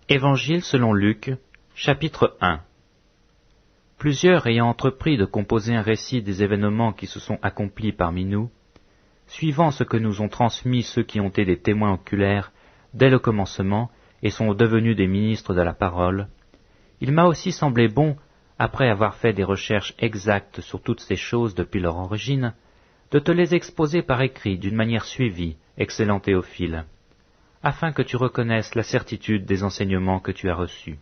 Évangile selon Luc, chapitre 1. Plusieurs ayant entrepris de composer un récit des événements qui se sont accomplis parmi nous, suivant ce que nous ont transmis ceux qui ont été des témoins oculaires dès le commencement et sont devenus des ministres de la parole, il m'a aussi semblé bon, après avoir fait des recherches exactes sur toutes ces choses depuis leur origine, de te les exposer par écrit d'une manière suivie, excellent Théophile, afin que tu reconnaisses la certitude des enseignements que tu as reçus.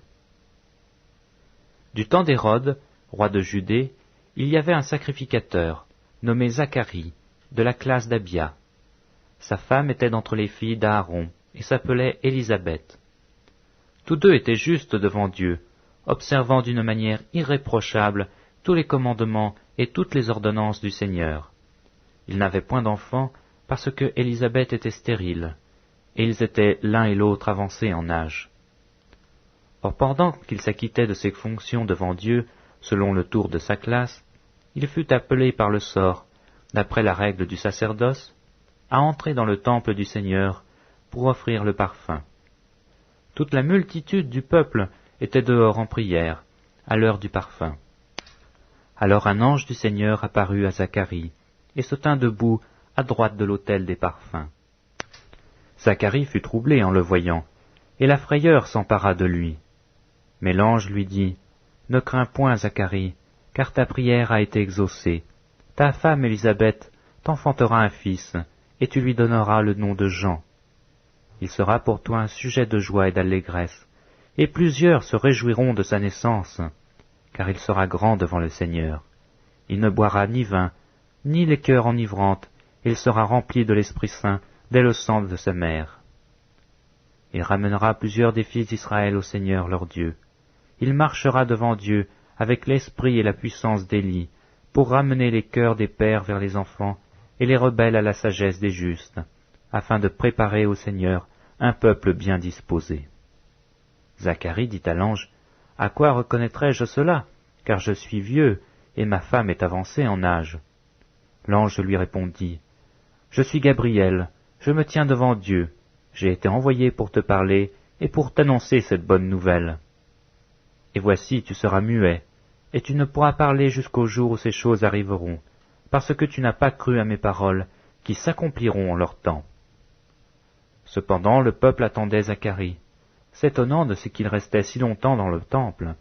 Du temps d'Hérode, roi de Judée, il y avait un sacrificateur, nommé Zacharie, de la classe d'Abia. Sa femme était d'entre les filles d'Aaron, et s'appelait Élisabeth. Tous deux étaient justes devant Dieu, observant d'une manière irréprochable tous les commandements et toutes les ordonnances du Seigneur. Ils n'avaient point d'enfants, parce que Élisabeth était stérile, et ils étaient l'un et l'autre avancés en âge. Or pendant qu'il s'acquittait de ses fonctions devant Dieu, selon le tour de sa classe, il fut appelé par le sort, d'après la règle du sacerdoce, à entrer dans le temple du Seigneur pour offrir le parfum. Toute la multitude du peuple était dehors en prière, à l'heure du parfum. Alors un ange du Seigneur apparut à Zacharie, et se tint debout à droite de l'autel des parfums. Zacharie fut troublé en le voyant, et la frayeur s'empara de lui. Mais l'ange lui dit, « Ne crains point, Zacharie, car ta prière a été exaucée. Ta femme Élisabeth t'enfantera un fils, et tu lui donneras le nom de Jean. Il sera pour toi un sujet de joie et d'allégresse, et plusieurs se réjouiront de sa naissance, car il sera grand devant le Seigneur. Il ne boira ni vin, ni liqueur enivrante, et il sera rempli de l'Esprit Saint dès le sang de sa mère. Il ramènera plusieurs des fils d'Israël au Seigneur leur Dieu. Il marchera devant Dieu avec l'esprit et la puissance d'Élie, pour ramener les cœurs des pères vers les enfants et les rebelles à la sagesse des justes, afin de préparer au Seigneur un peuple bien disposé. » Zacharie dit à l'ange, « À quoi reconnaîtrai-je cela, car je suis vieux, et ma femme est avancée en âge. » L'ange lui répondit, « Je suis Gabriel, je me tiens devant Dieu, j'ai été envoyé pour te parler et pour t'annoncer cette bonne nouvelle. Et voici, tu seras muet, et tu ne pourras parler jusqu'au jour où ces choses arriveront, parce que tu n'as pas cru à mes paroles, qui s'accompliront en leur temps. » Cependant le peuple attendait Zacharie, s'étonnant de ce qu'il restait si longtemps dans le temple.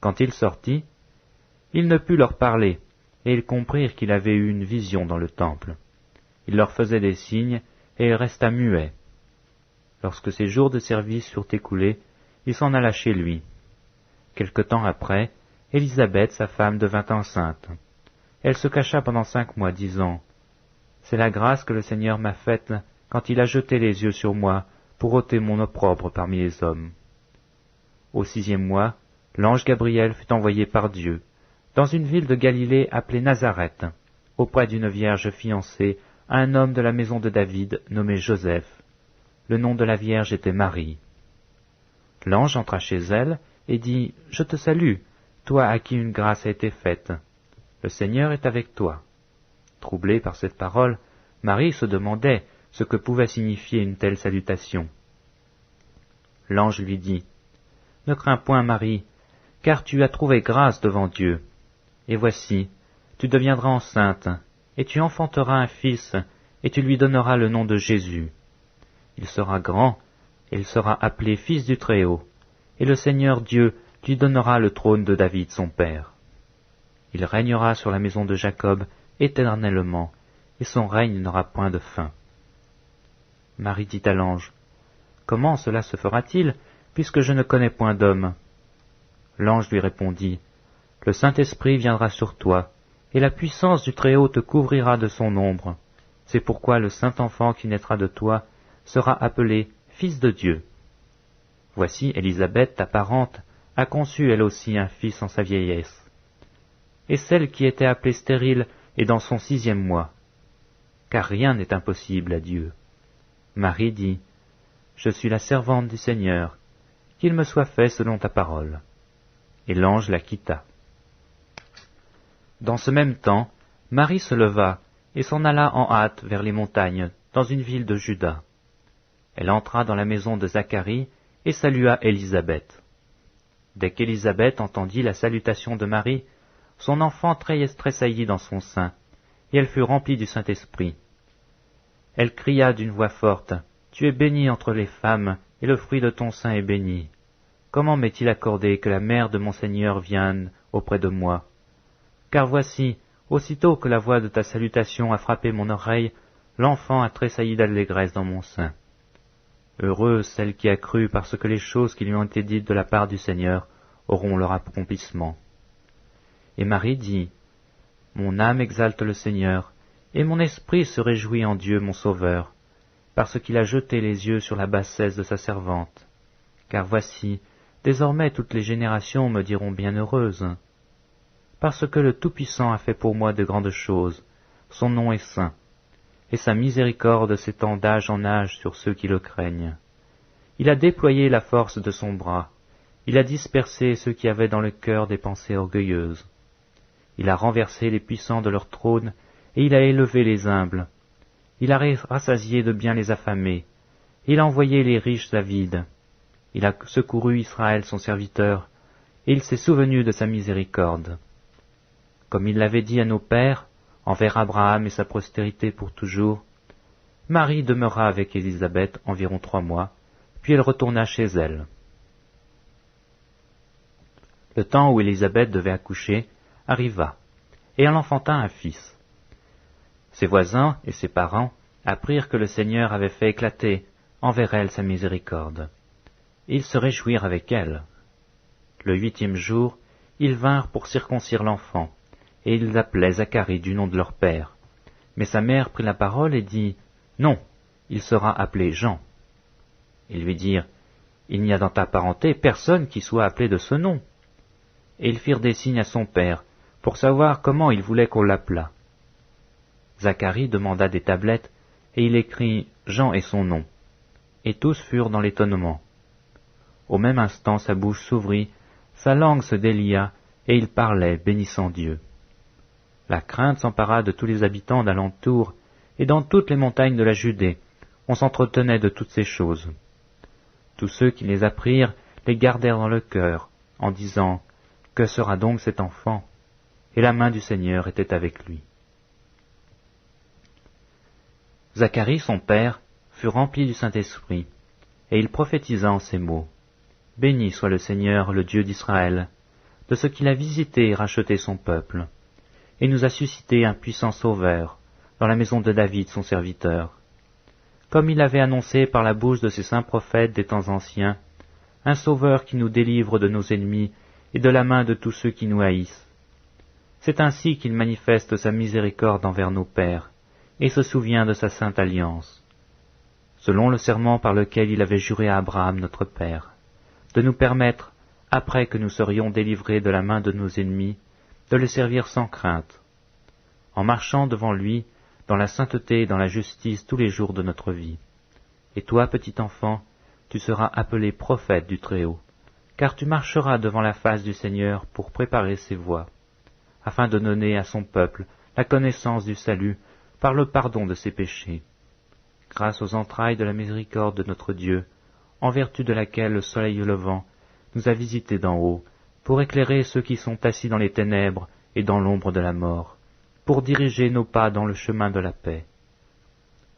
Quand il sortit, il ne put leur parler, et ils comprirent qu'il avait eu une vision dans le temple. Il leur faisait des signes, et il resta muet. Lorsque ses jours de service furent écoulés, il s'en alla chez lui. Quelque temps après, Élisabeth, sa femme, devint enceinte. Elle se cacha pendant 5 mois, disant, « C'est la grâce que le Seigneur m'a faite quand il a jeté les yeux sur moi pour ôter mon opprobre parmi les hommes. » Au 6e mois, l'ange Gabriel fut envoyé par Dieu, dans une ville de Galilée appelée Nazareth, auprès d'une vierge fiancée à un homme de la maison de David nommé Joseph. Le nom de la vierge était Marie. L'ange entra chez elle et dit, « Je te salue, toi à qui une grâce a été faite. Le Seigneur est avec toi. » Troublée par cette parole, Marie se demandait ce que pouvait signifier une telle salutation. L'ange lui dit, « Ne crains point, Marie, car tu as trouvé grâce devant Dieu. Et voici, tu deviendras enceinte, et tu enfanteras un fils, et tu lui donneras le nom de Jésus. Il sera grand, et il sera appelé Fils du Très-Haut, et le Seigneur Dieu lui donnera le trône de David son père. Il régnera sur la maison de Jacob éternellement, et son règne n'aura point de fin. » Marie dit à l'ange, « Comment cela se fera-t-il, puisque je ne connais point d'homme ?» L'ange lui répondit, « Le Saint-Esprit viendra sur toi, et la puissance du Très-Haut te couvrira de son ombre. C'est pourquoi le Saint-Enfant qui naîtra de toi sera appelé Fils de Dieu. Voici Élisabeth, ta parente, a conçu elle aussi un fils en sa vieillesse. Et celle qui était appelée stérile est dans son 6e mois. Car rien n'est impossible à Dieu. » Marie dit, « Je suis la servante du Seigneur, qu'il me soit fait selon ta parole. » Et l'ange la quitta. Dans ce même temps, Marie se leva et s'en alla en hâte vers les montagnes, dans une ville de Juda. Elle entra dans la maison de Zacharie et salua Élisabeth. Dès qu'Élisabeth entendit la salutation de Marie, son enfant tressaillit dans son sein, et elle fut remplie du Saint-Esprit. Elle cria d'une voix forte, « Tu es bénie entre les femmes, et le fruit de ton sein est béni. Comment m'est-il accordé que la mère de mon Seigneur vienne auprès de moi? Car voici, aussitôt que la voix de ta salutation a frappé mon oreille, l'enfant a tressailli d'allégresse dans mon sein. Heureuse celle qui a cru, parce que les choses qui lui ont été dites de la part du Seigneur auront leur accomplissement. » Et Marie dit, « Mon âme exalte le Seigneur, et mon esprit se réjouit en Dieu mon Sauveur, parce qu'il a jeté les yeux sur la bassesse de sa servante. Car voici, désormais toutes les générations me diront bienheureuse. Parce que le Tout-Puissant a fait pour moi de grandes choses, son nom est saint, et sa miséricorde s'étend d'âge en âge sur ceux qui le craignent. Il a déployé la force de son bras, il a dispersé ceux qui avaient dans le cœur des pensées orgueilleuses. Il a renversé les puissants de leur trône, et il a élevé les humbles. Il a rassasié de biens les affamés, et il a envoyé les riches avides. Il a secouru Israël son serviteur, et il s'est souvenu de sa miséricorde. Comme il l'avait dit à nos pères, envers Abraham et sa postérité pour toujours, Marie demeura avec Élisabeth environ 3 mois, puis elle retourna chez elle. Le temps où Élisabeth devait accoucher arriva, et elle enfanta un fils. Ses voisins et ses parents apprirent que le Seigneur avait fait éclater envers elle sa miséricorde. Ils se réjouirent avec elle. Le 8e jour, ils vinrent pour circoncire l'enfant, et ils l'appelaient Zacharie du nom de leur père. Mais sa mère prit la parole et dit, « Non, il sera appelé Jean. » Ils lui dirent, « Il n'y a dans ta parenté personne qui soit appelé de ce nom. » Et ils firent des signes à son père, pour savoir comment il voulait qu'on l'appelât. Zacharie demanda des tablettes, et il écrit Jean et son nom. Et tous furent dans l'étonnement. Au même instant sa bouche s'ouvrit, sa langue se délia, et il parlait, bénissant Dieu. La crainte s'empara de tous les habitants d'alentour, et dans toutes les montagnes de la Judée, on s'entretenait de toutes ces choses. Tous ceux qui les apprirent les gardèrent dans le cœur, en disant, « Que sera donc cet enfant ?» Et la main du Seigneur était avec lui. Zacharie, son père, fut rempli du Saint-Esprit, et il prophétisa en ces mots. « Béni soit le Seigneur, le Dieu d'Israël, de ce qu'il a visité et racheté son peuple, et nous a suscité un puissant sauveur dans la maison de David son serviteur. Comme il avait annoncé par la bouche de ses saints prophètes des temps anciens, un sauveur qui nous délivre de nos ennemis et de la main de tous ceux qui nous haïssent. C'est ainsi qu'il manifeste sa miséricorde envers nos pères, et se souvient de sa sainte alliance, selon le serment par lequel il avait juré à Abraham notre père, de nous permettre, après que nous serions délivrés de la main de nos ennemis, de le servir sans crainte, en marchant devant lui dans la sainteté et dans la justice tous les jours de notre vie. Et toi, petit enfant, tu seras appelé prophète du Très-Haut, car tu marcheras devant la face du Seigneur pour préparer ses voies, afin de donner à son peuple la connaissance du salut par le pardon de ses péchés, grâce aux entrailles de la miséricorde de notre Dieu, en vertu de laquelle le soleil levant nous a visités d'en haut, pour éclairer ceux qui sont assis dans les ténèbres et dans l'ombre de la mort, pour diriger nos pas dans le chemin de la paix.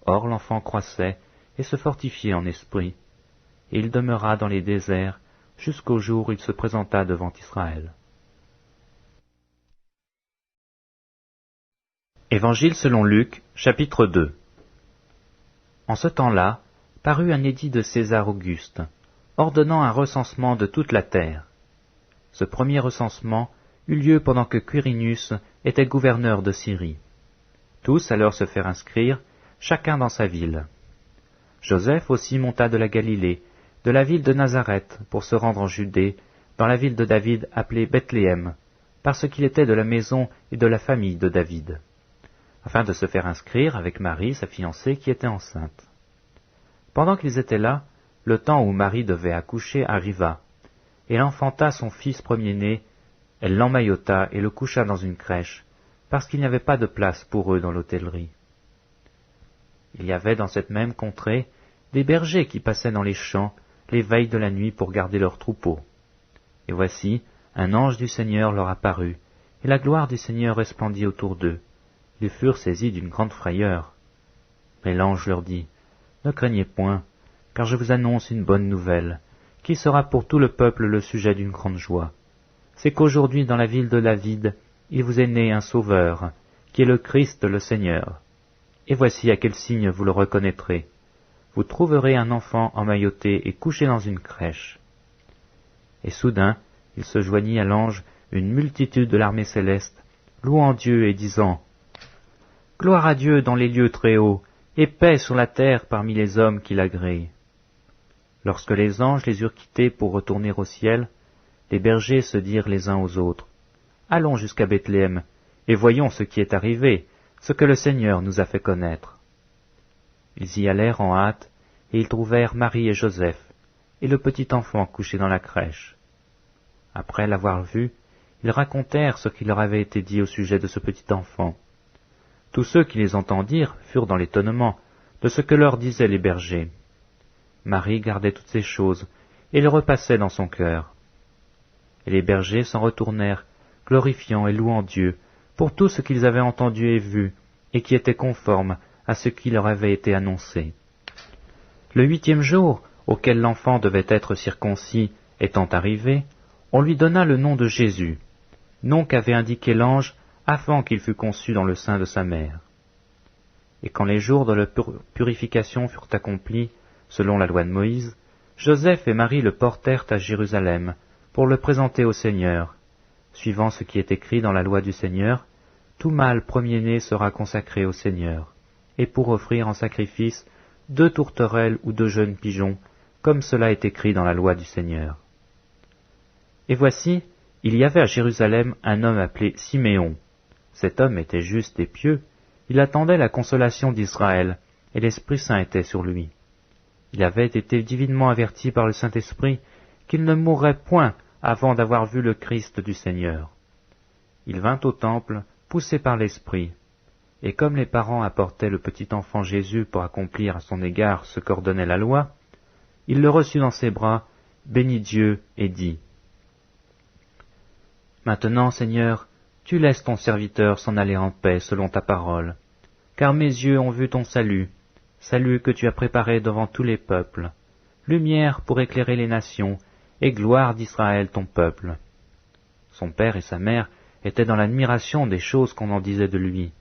Or l'enfant croissait et se fortifiait en esprit, et il demeura dans les déserts jusqu'au jour où il se présenta devant Israël. Évangile selon Luc, chapitre 2. En ce temps-là, parut un édit de César Auguste, ordonnant un recensement de toute la terre. Ce premier recensement eut lieu pendant que Quirinius était gouverneur de Syrie. Tous allèrent se faire inscrire, chacun dans sa ville. Joseph aussi monta de la Galilée, de la ville de Nazareth, pour se rendre en Judée, dans la ville de David appelée Bethléem, parce qu'il était de la maison et de la famille de David, afin de se faire inscrire avec Marie, sa fiancée, qui était enceinte. Pendant qu'ils étaient là, le temps où Marie devait accoucher arriva, et elle enfanta son fils premier-né, elle l'emmaillota et le coucha dans une crèche, parce qu'il n'y avait pas de place pour eux dans l'hôtellerie. Il y avait dans cette même contrée des bergers qui passaient dans les champs, les veilles de la nuit pour garder leurs troupeaux. Et voici, un ange du Seigneur leur apparut, et la gloire du Seigneur resplendit autour d'eux. Ils furent saisis d'une grande frayeur. Mais l'ange leur dit, « Ne craignez point, car je vous annonce une bonne nouvelle, qui sera pour tout le peuple le sujet d'une grande joie. C'est qu'aujourd'hui dans la ville de David, il vous est né un Sauveur, qui est le Christ le Seigneur. Et voici à quel signe vous le reconnaîtrez. Vous trouverez un enfant emmailloté et couché dans une crèche. » Et soudain, il se joignit à l'ange une multitude de l'armée céleste, louant Dieu et disant, « Gloire à Dieu dans les lieux très hauts, et paix sur la terre parmi les hommes qui l'agréent. » Lorsque les anges les eurent quittés pour retourner au ciel, les bergers se dirent les uns aux autres, « Allons jusqu'à Bethléem, et voyons ce qui est arrivé, ce que le Seigneur nous a fait connaître. » Ils y allèrent en hâte, et ils trouvèrent Marie et Joseph, et le petit enfant couché dans la crèche. Après l'avoir vu, ils racontèrent ce qui leur avait été dit au sujet de ce petit enfant. Tous ceux qui les entendirent furent dans l'étonnement de ce que leur disaient les bergers. Marie gardait toutes ces choses, et les repassait dans son cœur. Et les bergers s'en retournèrent, glorifiant et louant Dieu, pour tout ce qu'ils avaient entendu et vu, et qui était conforme à ce qui leur avait été annoncé. Le 8e jour, auquel l'enfant devait être circoncis, étant arrivé, on lui donna le nom de Jésus, nom qu'avait indiqué l'ange avant qu'il fût conçu dans le sein de sa mère. Et quand les jours de la purification furent accomplis, selon la loi de Moïse, Joseph et Marie le portèrent à Jérusalem, pour le présenter au Seigneur. Suivant ce qui est écrit dans la loi du Seigneur, tout mâle premier-né sera consacré au Seigneur, et pour offrir en sacrifice 2 tourterelles ou 2 jeunes pigeons, comme cela est écrit dans la loi du Seigneur. Et voici, il y avait à Jérusalem un homme appelé Siméon. Cet homme était juste et pieux, il attendait la consolation d'Israël, et l'Esprit Saint était sur lui. Il avait été divinement averti par le Saint-Esprit qu'il ne mourrait point avant d'avoir vu le Christ du Seigneur. Il vint au temple, poussé par l'Esprit, et comme les parents apportaient le petit enfant Jésus pour accomplir à son égard ce qu'ordonnait la loi, il le reçut dans ses bras, bénit Dieu et dit, « Maintenant, Seigneur, tu laisses ton serviteur s'en aller en paix selon ta parole, car mes yeux ont vu ton salut, salut que tu as préparé devant tous les peuples, lumière pour éclairer les nations, et gloire d'Israël ton peuple. » Son père et sa mère étaient dans l'admiration des choses qu'on en disait de lui.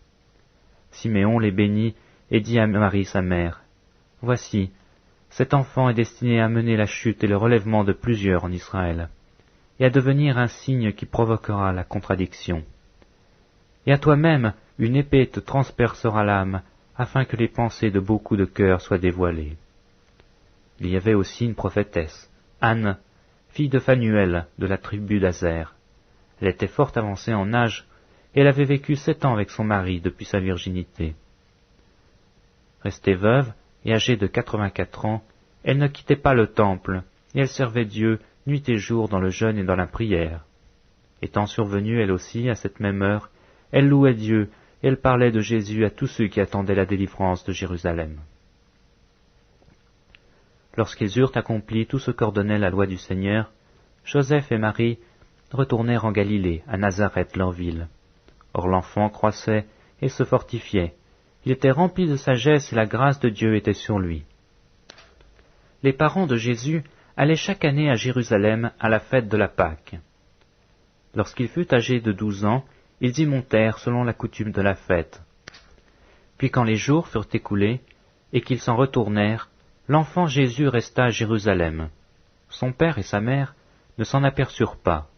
Siméon les bénit et dit à Marie sa mère, « Voici, cet enfant est destiné à mener la chute et le relèvement de plusieurs en Israël, et à devenir un signe qui provoquera la contradiction. Et à toi-même, une épée te transpercera l'âme, afin que les pensées de beaucoup de cœurs soient dévoilées. » Il y avait aussi une prophétesse, Anne, fille de Phanuel, de la tribu d'Azer. Elle était fort avancée en âge, et elle avait vécu 7 ans avec son mari depuis sa virginité. Restée veuve et âgée de 84 ans, elle ne quittait pas le temple, et elle servait Dieu nuit et jour dans le jeûne et dans la prière. Étant survenue elle aussi à cette même heure, elle louait Dieu, et elle parlait de Jésus à tous ceux qui attendaient la délivrance de Jérusalem. Lorsqu'ils eurent accompli tout ce qu'ordonnait la loi du Seigneur, Joseph et Marie retournèrent en Galilée, à Nazareth leur ville. Or l'enfant croissait et se fortifiait. Il était rempli de sagesse et la grâce de Dieu était sur lui. Les parents de Jésus allaient chaque année à Jérusalem à la fête de la Pâque. Lorsqu'il fut âgé de 12 ans, ils y montèrent selon la coutume de la fête. Puis quand les jours furent écoulés et qu'ils s'en retournèrent, l'enfant Jésus resta à Jérusalem. Son père et sa mère ne s'en aperçurent pas.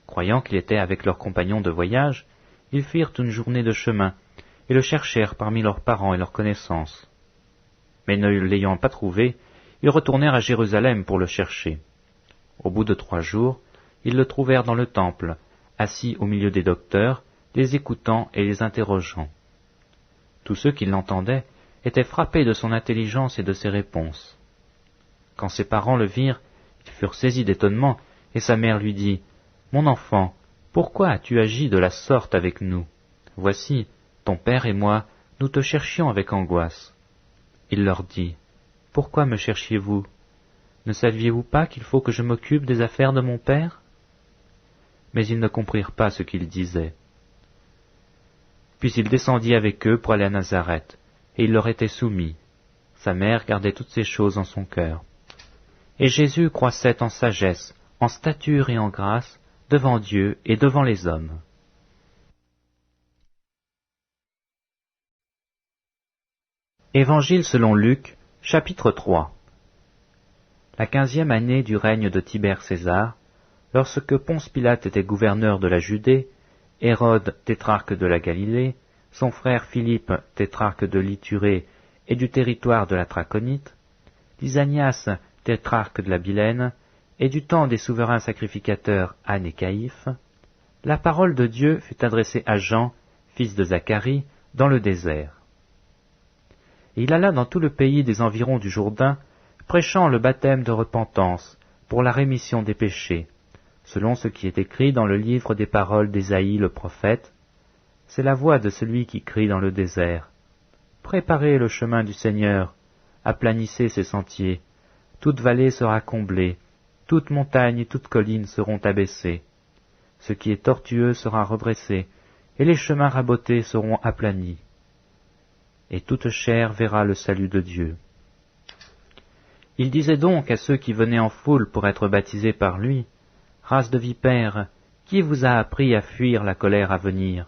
Croyant qu'il était avec leurs compagnons de voyage, ils firent une journée de chemin et le cherchèrent parmi leurs parents et leurs connaissances. Mais ne l'ayant pas trouvé, ils retournèrent à Jérusalem pour le chercher. Au bout de 3 jours, ils le trouvèrent dans le temple, assis au milieu des docteurs, les écoutant et les interrogeant. Tous ceux qui l'entendaient étaient frappés de son intelligence et de ses réponses. Quand ses parents le virent, ils furent saisis d'étonnement, et sa mère lui dit, « Mon enfant, pourquoi as-tu agi de la sorte avec nous? Voici, ton père et moi, nous te cherchions avec angoisse. » Il leur dit, « Pourquoi me cherchiez-vous? Ne saviez-vous pas qu'il faut que je m'occupe des affaires de mon père » Mais ils ne comprirent pas ce qu'il disait. Puis il descendit avec eux pour aller à Nazareth, et il leur était soumis. Sa mère gardait toutes ces choses en son cœur. Et Jésus croissait en sagesse, en stature et en grâce, devant Dieu et devant les hommes. Évangile selon Luc, chapitre 3. La 15e année du règne de Tibère César, lorsque Ponce Pilate était gouverneur de la Judée, Hérode, tétrarque de la Galilée, son frère Philippe, tétrarque de l'Iturée et du territoire de la Traconite, Lysanias, tétrarque de la Bilène, et du temps des souverains sacrificateurs Anne et Caïphe, la parole de Dieu fut adressée à Jean, fils de Zacharie, dans le désert. Et il alla dans tout le pays des environs du Jourdain, prêchant le baptême de repentance pour la rémission des péchés, selon ce qui est écrit dans le livre des paroles d'Ésaïe le prophète. C'est la voix de celui qui crie dans le désert. Préparez le chemin du Seigneur, aplanissez ses sentiers, toute vallée sera comblée, toute montagne et toute colline seront abaissées. Ce qui est tortueux sera redressé, et les chemins rabotés seront aplanis. Et toute chair verra le salut de Dieu. Il disait donc à ceux qui venaient en foule pour être baptisés par lui, « Race de vipères, qui vous a appris à fuir la colère à venir ?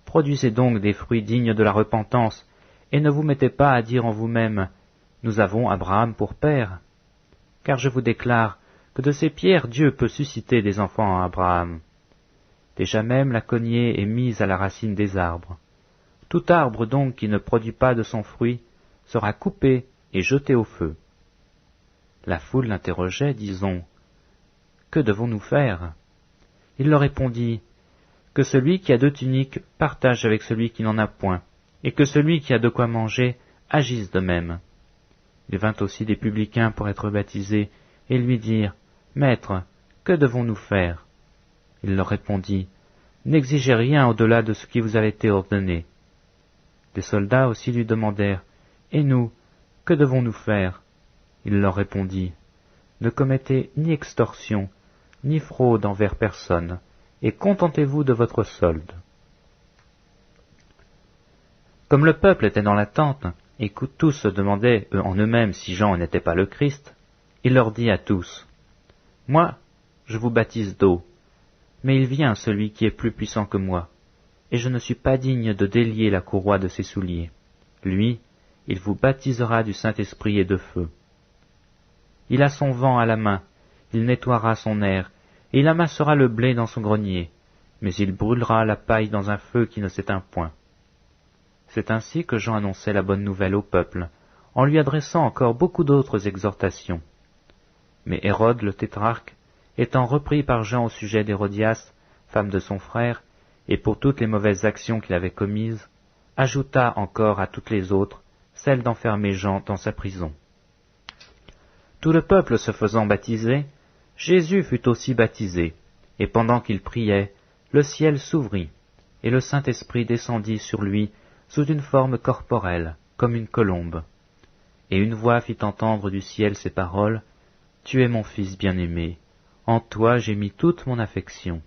Produisez donc des fruits dignes de la repentance, et ne vous mettez pas à dire en vous-même, « Nous avons Abraham pour père ». Car je vous déclare que de ces pierres Dieu peut susciter des enfants à Abraham. Déjà même la cognée est mise à la racine des arbres. Tout arbre donc qui ne produit pas de son fruit sera coupé et jeté au feu. » La foule l'interrogeait, disons, « Que devons-nous faire ?» Il leur répondit, « Que celui qui a 2 tuniques partage avec celui qui n'en a point, et que celui qui a de quoi manger agisse de même. » Il vint aussi des publicains pour être baptisés, et lui dirent, « Maître, que devons-nous faire ?» Il leur répondit, « N'exigez rien au-delà de ce qui vous a été ordonné. » Des soldats aussi lui demandèrent, « Et nous, que devons-nous faire ?» Il leur répondit, « Ne commettez ni extorsion, ni fraude envers personne, et contentez-vous de votre solde. » Comme le peuple était dans l'attente, et que tous se demandaient en eux-mêmes si Jean n'était pas le Christ, il leur dit à tous, « Moi, je vous baptise d'eau, mais il vient celui qui est plus puissant que moi, et je ne suis pas digne de délier la courroie de ses souliers. Lui, il vous baptisera du Saint-Esprit et de feu. Il a son vent à la main, il nettoiera son aire, et il amassera le blé dans son grenier, mais il brûlera la paille dans un feu qui ne s'éteint point. » C'est ainsi que Jean annonçait la bonne nouvelle au peuple, en lui adressant encore beaucoup d'autres exhortations. Mais Hérode le tétrarque, étant repris par Jean au sujet d'Hérodias, femme de son frère, et pour toutes les mauvaises actions qu'il avait commises, ajouta encore à toutes les autres celle d'enfermer Jean dans sa prison. Tout le peuple se faisant baptiser, Jésus fut aussi baptisé, et pendant qu'il priait, le ciel s'ouvrit, et le Saint-Esprit descendit sur lui sous une forme corporelle, comme une colombe. Et une voix fit entendre du ciel ces paroles, « Tu es mon Fils bien-aimé, en toi j'ai mis toute mon affection. »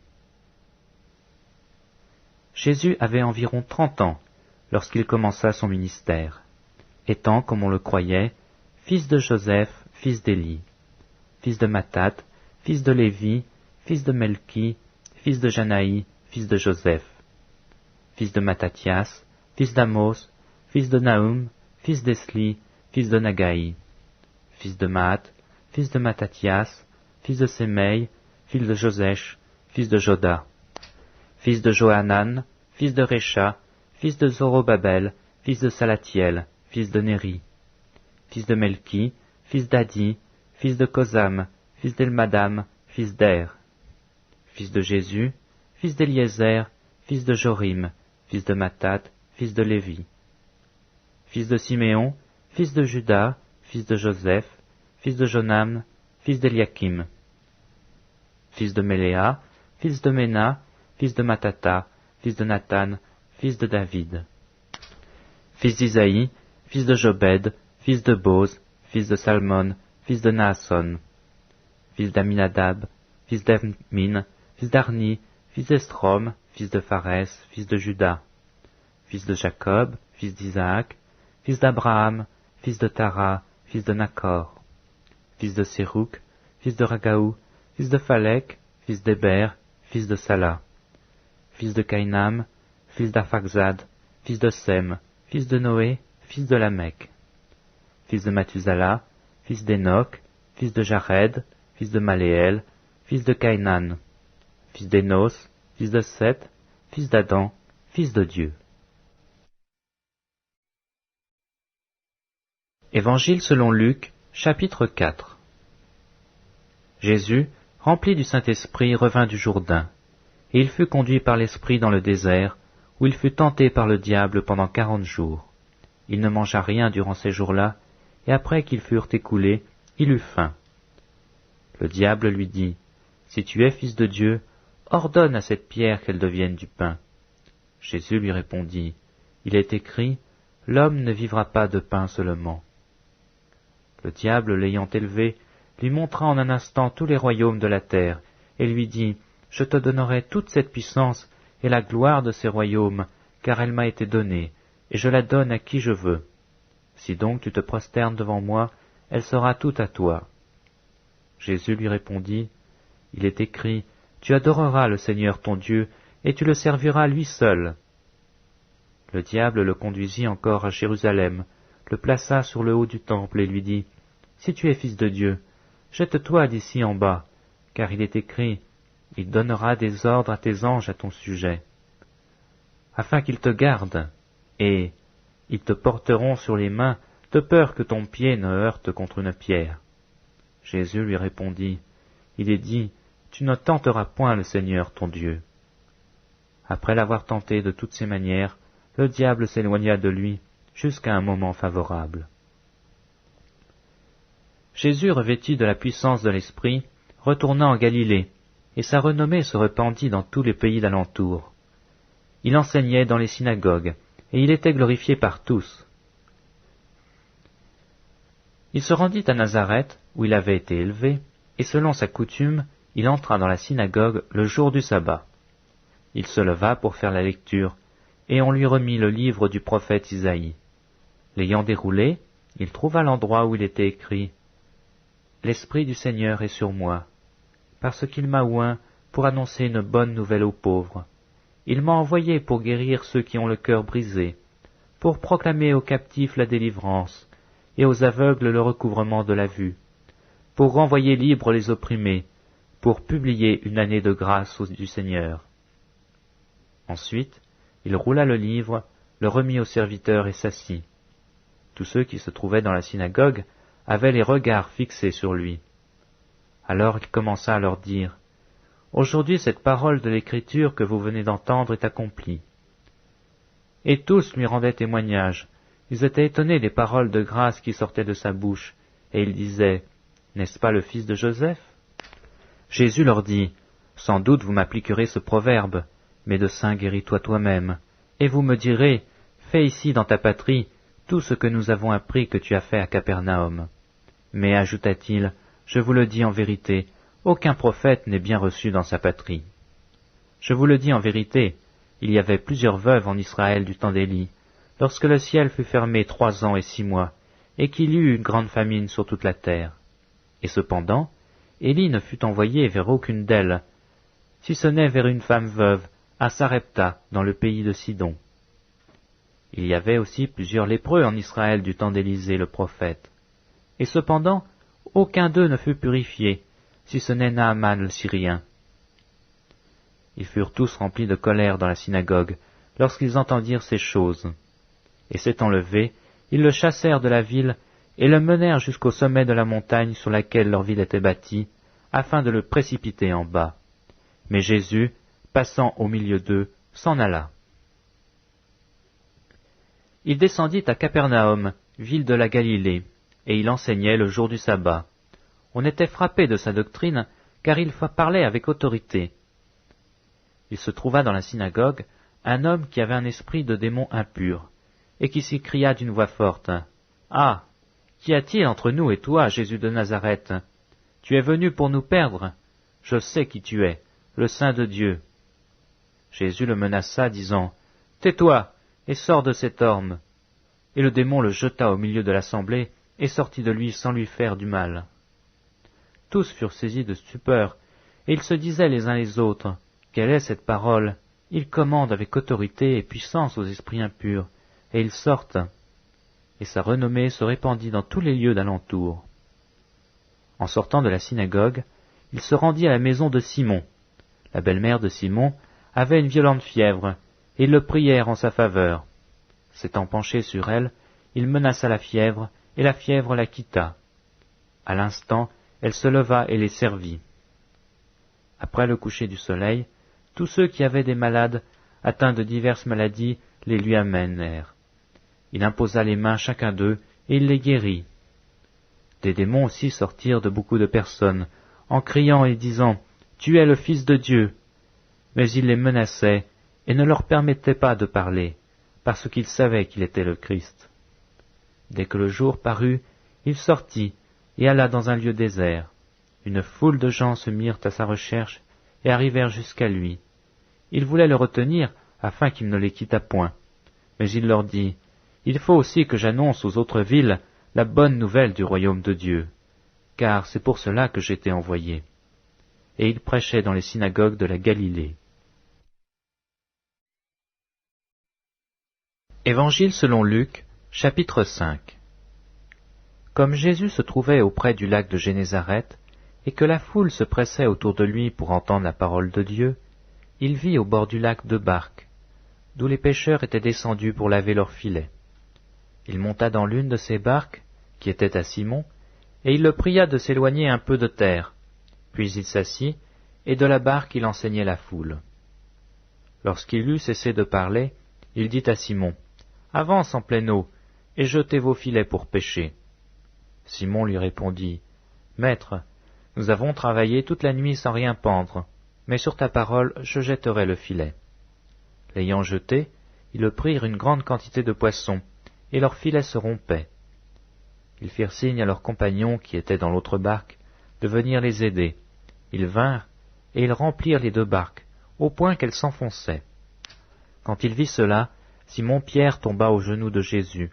Jésus avait environ 30 ans lorsqu'il commença son ministère, étant, comme on le croyait, fils de Joseph, fils d'Élie, fils de Mathat, fils de Lévi, fils de Melchi, fils de Janaï, fils de Joseph, fils de Mattathias, fils d'Amos, fils de Nahum, fils d'Esli, fils de Nagaï, fils de Maat, fils de Mattathias, fils de Sémeï, fils de Josèche, fils de Joda, fils de Johanan, fils de Récha, fils de Zorobabel, fils de Salatiel, fils de Néri, fils de Melchi, fils d'Adi, fils de Kosam, fils d'Elmadam, fils d'Er, fils de Jésus, fils d'Éliézer, fils de Jorim, fils de Mathat, fils de Lévi, fils de Siméon, fils de Juda, fils de Joseph, fils de Jonam, fils d'Eliakim, fils de Méléa, fils de Ména, fils de Matata, fils de Nathan, fils de David, fils d'Isaïe, fils de Jobed, fils de Boz, fils de Salmon, fils fils de Naasson, fils d'Aminadab, fils d'Hermin, fils d'Arni, fils d'Estrom, fils de Pharès, fils de Juda, fils de Jacob, fils d'Isaac, fils d'Abraham, fils de Tara, fils de Nacor, fils de Sérouk, fils de Ragaou, fils de Phalec, fils d'Héber, fils de Sala, fils de Caïnam, fils d'Arphaxad, fils de Sem, fils de Noé, fils de Lamech, fils de Mathusala, fils d'Enoch, fils de Jared, fils de Maléel, fils de Caïnan, fils d'Énos, fils de Seth, fils d'Adam, fils de Dieu. Évangile selon Luc, chapitre 4. Jésus, rempli du Saint-Esprit, revint du Jourdain, et il fut conduit par l'Esprit dans le désert, où il fut tenté par le diable pendant 40 jours. Il ne mangea rien durant ces jours-là, et après qu'ils furent écoulés, il eut faim. Le diable lui dit, « Si tu es fils de Dieu, ordonne à cette pierre qu'elle devienne du pain. » Jésus lui répondit, « Il est écrit, l'homme ne vivra pas de pain seulement. » Le diable, l'ayant élevé, lui montra en un instant tous les royaumes de la terre, et lui dit, « Je te donnerai toute cette puissance et la gloire de ces royaumes, car elle m'a été donnée, et je la donne à qui je veux. Si donc tu te prosternes devant moi, elle sera toute à toi. » Jésus lui répondit, « Il est écrit, tu adoreras le Seigneur ton Dieu, et tu le serviras lui seul. » Le diable le conduisit encore à Jérusalem, le plaça sur le haut du temple et lui dit, « Si tu es fils de Dieu, jette-toi d'ici en bas, car il est écrit, il donnera des ordres à tes anges à ton sujet, afin qu'ils te gardent, et ils te porteront sur les mains, de peur que ton pied ne heurte contre une pierre. » Jésus lui répondit, « Il est dit, tu ne tenteras point le Seigneur ton Dieu. » Après l'avoir tenté de toutes ses manières, le diable s'éloigna de lui jusqu'à un moment favorable. Jésus, revêtu de la puissance de l'Esprit, retourna en Galilée, et sa renommée se répandit dans tous les pays d'alentour. Il enseignait dans les synagogues, et il était glorifié par tous. Il se rendit à Nazareth, où il avait été élevé, et selon sa coutume, il entra dans la synagogue le jour du sabbat. Il se leva pour faire la lecture, et on lui remit le livre du prophète Isaïe. L'ayant déroulé, il trouva l'endroit où il était écrit « L'Esprit du Seigneur est sur moi, parce qu'il m'a oint pour annoncer une bonne nouvelle aux pauvres. Il m'a envoyé pour guérir ceux qui ont le cœur brisé, pour proclamer aux captifs la délivrance, et aux aveugles le recouvrement de la vue, pour renvoyer libres les opprimés, pour publier une année de grâce du Seigneur. » Ensuite, il roula le livre, le remit au serviteur et s'assit. Tous ceux qui se trouvaient dans la synagogue avaient les regards fixés sur lui. Alors il commença à leur dire, « Aujourd'hui cette parole de l'Écriture que vous venez d'entendre est accomplie. » Et tous lui rendaient témoignage. Ils étaient étonnés des paroles de grâce qui sortaient de sa bouche, et ils disaient, « N'est-ce pas le fils de Joseph ?» Jésus leur dit, « Sans doute vous m'appliquerez ce proverbe, Médecin, guéris-toi toi-même, et vous me direz, fais ici dans ta patrie tout ce que nous avons appris que tu as fait à Capernaum. Mais, ajouta-t-il, je vous le dis en vérité, aucun prophète n'est bien reçu dans sa patrie. Je vous le dis en vérité, il y avait plusieurs veuves en Israël du temps d'Élie, lorsque le ciel fut fermé 3 ans et 6 mois, et qu'il y eut une grande famine sur toute la terre. Et cependant, Élie ne fut envoyé vers aucune d'elles, si ce n'est vers une femme veuve, à Sarepta, dans le pays de Sidon. Il y avait aussi plusieurs lépreux en Israël du temps d'Élisée le prophète. Et cependant, aucun d'eux ne fut purifié, si ce n'est Naaman le Syrien. Ils furent tous remplis de colère dans la synagogue, lorsqu'ils entendirent ces choses. Et s'étant levés, ils le chassèrent de la ville, et le menèrent jusqu'au sommet de la montagne sur laquelle leur ville était bâtie, afin de le précipiter en bas. Mais Jésus, passant au milieu d'eux, s'en alla. Il descendit à Capernaum, ville de la Galilée, et il enseignait le jour du sabbat. On était frappé de sa doctrine, car il parlait avec autorité. Il se trouva dans la synagogue un homme qui avait un esprit de démon impur, et qui s'écria d'une voix forte, « Ah, Qu'y a-t-il entre nous et toi, Jésus de Nazareth? Tu es venu pour nous perdre. Je sais qui tu es, le Saint de Dieu. Jésus le menaça, disant, Tais-toi, et sors de cet homme. Et le démon le jeta au milieu de l'assemblée, et sortit de lui sans lui faire du mal. Tous furent saisis de stupeur, et ils se disaient les uns les autres, Quelle est cette parole? Il commande avec autorité et puissance aux esprits impurs, et ils sortent. Et sa renommée se répandit dans tous les lieux d'alentour. En sortant de la synagogue, il se rendit à la maison de Simon. La belle-mère de Simon avait une violente fièvre, et ils le prièrent en sa faveur. S'étant penché sur elle, il menaça la fièvre, et la fièvre la quitta. À l'instant, elle se leva et les servit. Après le coucher du soleil, tous ceux qui avaient des malades, atteints de diverses maladies, les lui amenèrent. Il imposa les mains chacun d'eux, et il les guérit. Des démons aussi sortirent de beaucoup de personnes, en criant et disant, « Tu es le Fils de Dieu !» Mais il les menaçait, et ne leur permettait pas de parler, parce qu'ils savaient qu'il était le Christ. Dès que le jour parut, il sortit, et alla dans un lieu désert. Une foule de gens se mirent à sa recherche, et arrivèrent jusqu'à lui. Ils voulaient le retenir, afin qu'il ne les quittât point. Mais il leur dit, « Il faut aussi que j'annonce aux autres villes la bonne nouvelle du royaume de Dieu, car c'est pour cela que j'ai été envoyé. » Et il prêchait dans les synagogues de la Galilée. Évangile selon Luc, chapitre 5. Comme Jésus se trouvait auprès du lac de Génézareth, et que la foule se pressait autour de lui pour entendre la parole de Dieu, il vit au bord du lac 2 barques, d'où les pêcheurs étaient descendus pour laver leurs filets. Il monta dans l'une de ces barques, qui était à Simon, et il le pria de s'éloigner un peu de terre. Puis il s'assit, et de la barque il enseignait la foule. Lorsqu'il eut cessé de parler, il dit à Simon, « Avance en pleine eau, et jetez vos filets pour pêcher. » Simon lui répondit, « Maître, nous avons travaillé toute la nuit sans rien pendre, mais sur ta parole je jetterai le filet. » L'ayant jeté, ils prirent une grande quantité de poissons, et leurs filets se rompaient. Ils firent signe à leurs compagnons qui étaient dans l'autre barque de venir les aider. Ils vinrent, et ils remplirent les 2 barques, au point qu'elles s'enfonçaient. Quand il vit cela, Simon-Pierre tomba aux genoux de Jésus,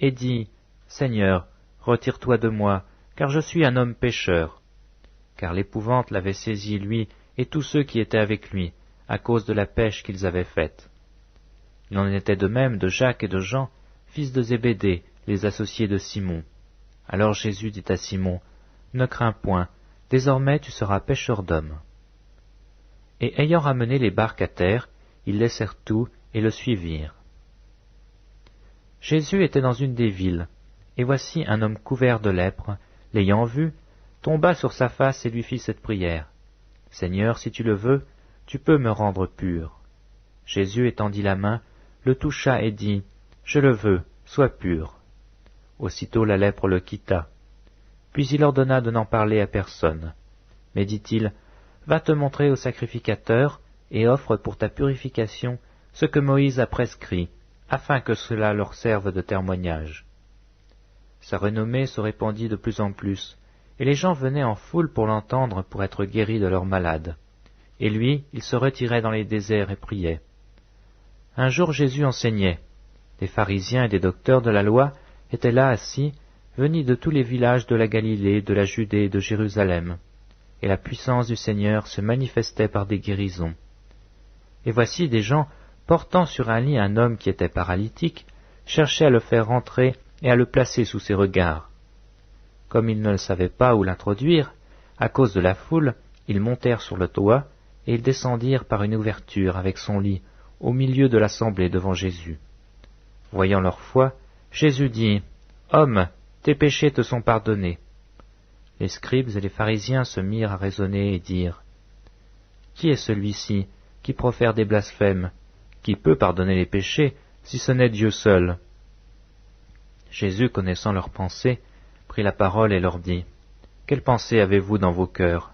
et dit, « Seigneur, retire-toi de moi, car je suis un homme pécheur. » Car l'épouvante l'avait saisi, lui et tous ceux qui étaient avec lui, à cause de la pêche qu'ils avaient faite. Il en était de même de Jacques et de Jean, fils de Zébédée, les associés de Simon. Alors Jésus dit à Simon, « Ne crains point, désormais tu seras pêcheur d'hommes. » Et ayant ramené les barques à terre, ils laissèrent tout et le suivirent. Jésus était dans une des villes, et voici un homme couvert de lèpre, l'ayant vu, tomba sur sa face et lui fit cette prière. « Seigneur, si tu le veux, tu peux me rendre pur. » Jésus étendit la main, le toucha et dit, « Je le veux, sois pur. » Aussitôt la lèpre le quitta. Puis il ordonna de n'en parler à personne. Mais dit-il, « Va te montrer au sacrificateur, et offre pour ta purification ce que Moïse a prescrit, afin que cela leur serve de témoignage. » Sa renommée se répandit de plus en plus, et les gens venaient en foule pour l'entendre pour être guéris de leurs malades. Et lui, il se retirait dans les déserts et priait. Un jour Jésus enseignait. Des pharisiens et des docteurs de la loi étaient là assis, venus de tous les villages de la Galilée, de la Judée et de Jérusalem. Et la puissance du Seigneur se manifestait par des guérisons. Et voici des gens, portant sur un lit un homme qui était paralytique, cherchaient à le faire rentrer et à le placer sous ses regards. Comme ils ne savaient pas où l'introduire, à cause de la foule, ils montèrent sur le toit, et ils descendirent par une ouverture avec son lit, au milieu de l'assemblée devant Jésus. Voyant leur foi, Jésus dit, « Homme, tes péchés te sont pardonnés. » Les scribes et les pharisiens se mirent à raisonner et dirent, « Qui est celui-ci qui profère des blasphèmes? Qui peut pardonner les péchés, si ce n'est Dieu seul ?» Jésus, connaissant leurs pensées, prit la parole et leur dit, « Quelle pensée avez-vous dans vos cœurs?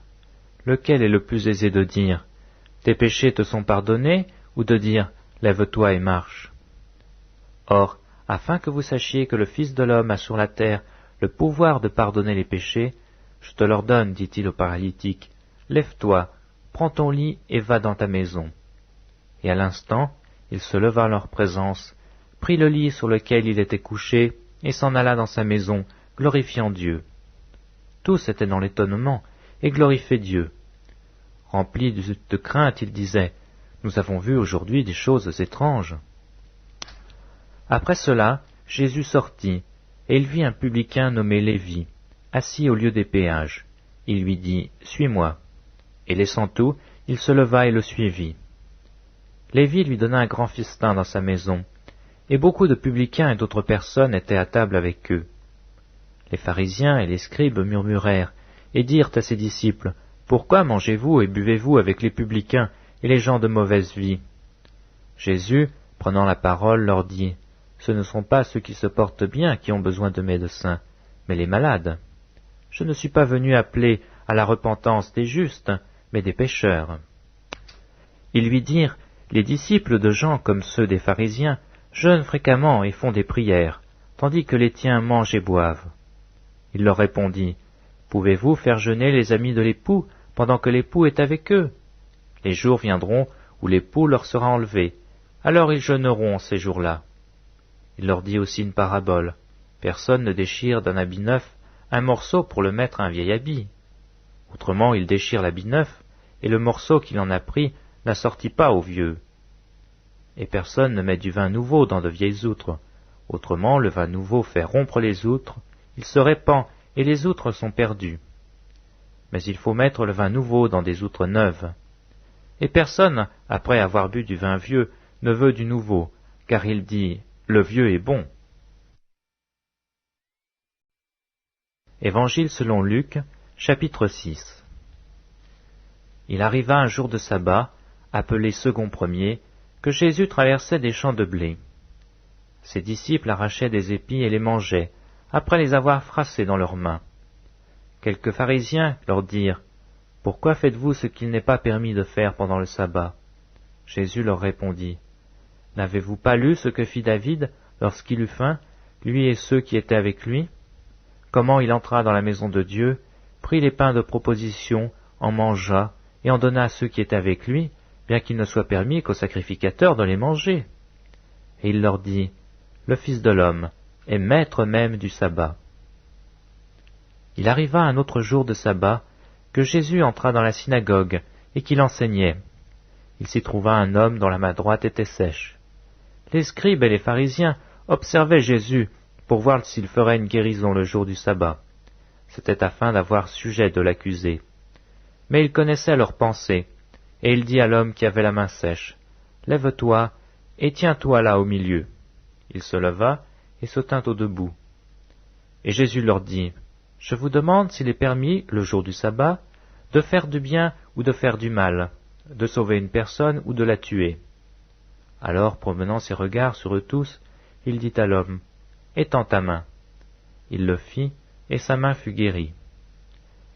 Lequel est le plus aisé de dire, « Tes péchés te sont pardonnés » ou de dire, « Lève-toi et marche » Or, afin que vous sachiez que le Fils de l'homme a sur la terre le pouvoir de pardonner les péchés, je te l'ordonne, dit-il au paralytique, lève-toi, prends ton lit et va dans ta maison. Et à l'instant, il se leva en leur présence, prit le lit sur lequel il était couché, et s'en alla dans sa maison, glorifiant Dieu. Tous étaient dans l'étonnement, et glorifiaient Dieu. Remplis de crainte, ils disaient, « Nous avons vu aujourd'hui des choses étranges. » Après cela, Jésus sortit, et il vit un publicain nommé Lévi, assis au lieu des péages. Il lui dit, « Suis-moi. » Et laissant tout, il se leva et le suivit. Lévi lui donna un grand festin dans sa maison, et beaucoup de publicains et d'autres personnes étaient à table avec eux. Les pharisiens et les scribes murmurèrent, et dirent à ses disciples, « Pourquoi mangez-vous et buvez-vous avec les publicains et les gens de mauvaise vie ?» Jésus, prenant la parole, leur dit, « Ce ne sont pas ceux qui se portent bien qui ont besoin de médecins, mais les malades. Je ne suis pas venu appeler à la repentance des justes, mais des pécheurs. » Ils lui dirent, « Les disciples de Jean, comme ceux des pharisiens, jeûnent fréquemment et font des prières, tandis que les tiens mangent et boivent. » Il leur répondit, « Pouvez-vous faire jeûner les amis de l'époux pendant que l'époux est avec eux? Les jours viendront où l'époux leur sera enlevé, alors ils jeûneront ces jours-là. » Il leur dit aussi une parabole. « Personne ne déchire d'un habit neuf un morceau pour le mettre à un vieil habit. Autrement, il déchire l'habit neuf, et le morceau qu'il en a pris n'assortit pas au vieux. Et personne ne met du vin nouveau dans de vieilles outres. Autrement, le vin nouveau fait rompre les outres, il se répand, et les outres sont perdues. Mais il faut mettre le vin nouveau dans des outres neuves. Et personne, après avoir bu du vin vieux, ne veut du nouveau, car il dit, le vieux est bon. » Évangile selon Luc, chapitre 6. Il arriva un jour de sabbat, appelé second premier, que Jésus traversait des champs de blé. Ses disciples arrachaient des épis et les mangeaient, après les avoir froissés dans leurs mains. Quelques pharisiens leur dirent, « Pourquoi faites-vous ce qu'il n'est pas permis de faire pendant le sabbat ?» Jésus leur répondit, « N'avez-vous pas lu ce que fit David lorsqu'il eut faim, lui et ceux qui étaient avec lui? Comment il entra dans la maison de Dieu, prit les pains de proposition, en mangea, et en donna à ceux qui étaient avec lui, bien qu'il ne soit permis qu'aux sacrificateurs de les manger. Et il leur dit, « Le Fils de l'homme est maître même du sabbat. » Il arriva un autre jour de sabbat, que Jésus entra dans la synagogue, et qu'il enseignait. Il s'y trouva un homme dont la main droite était sèche. Les scribes et les pharisiens observaient Jésus, pour voir s'il ferait une guérison le jour du sabbat. C'était afin d'avoir sujet de l'accuser. Mais il connaissait leurs pensées, et il dit à l'homme qui avait la main sèche, « Lève-toi, et tiens-toi là au milieu. » Il se leva, et se tint au debout. Et Jésus leur dit, « Je vous demande s'il est permis, le jour du sabbat, de faire du bien ou de faire du mal, de sauver une personne ou de la tuer. » Alors, promenant ses regards sur eux tous, il dit à l'homme, « Étends ta main. » Il le fit, et sa main fut guérie.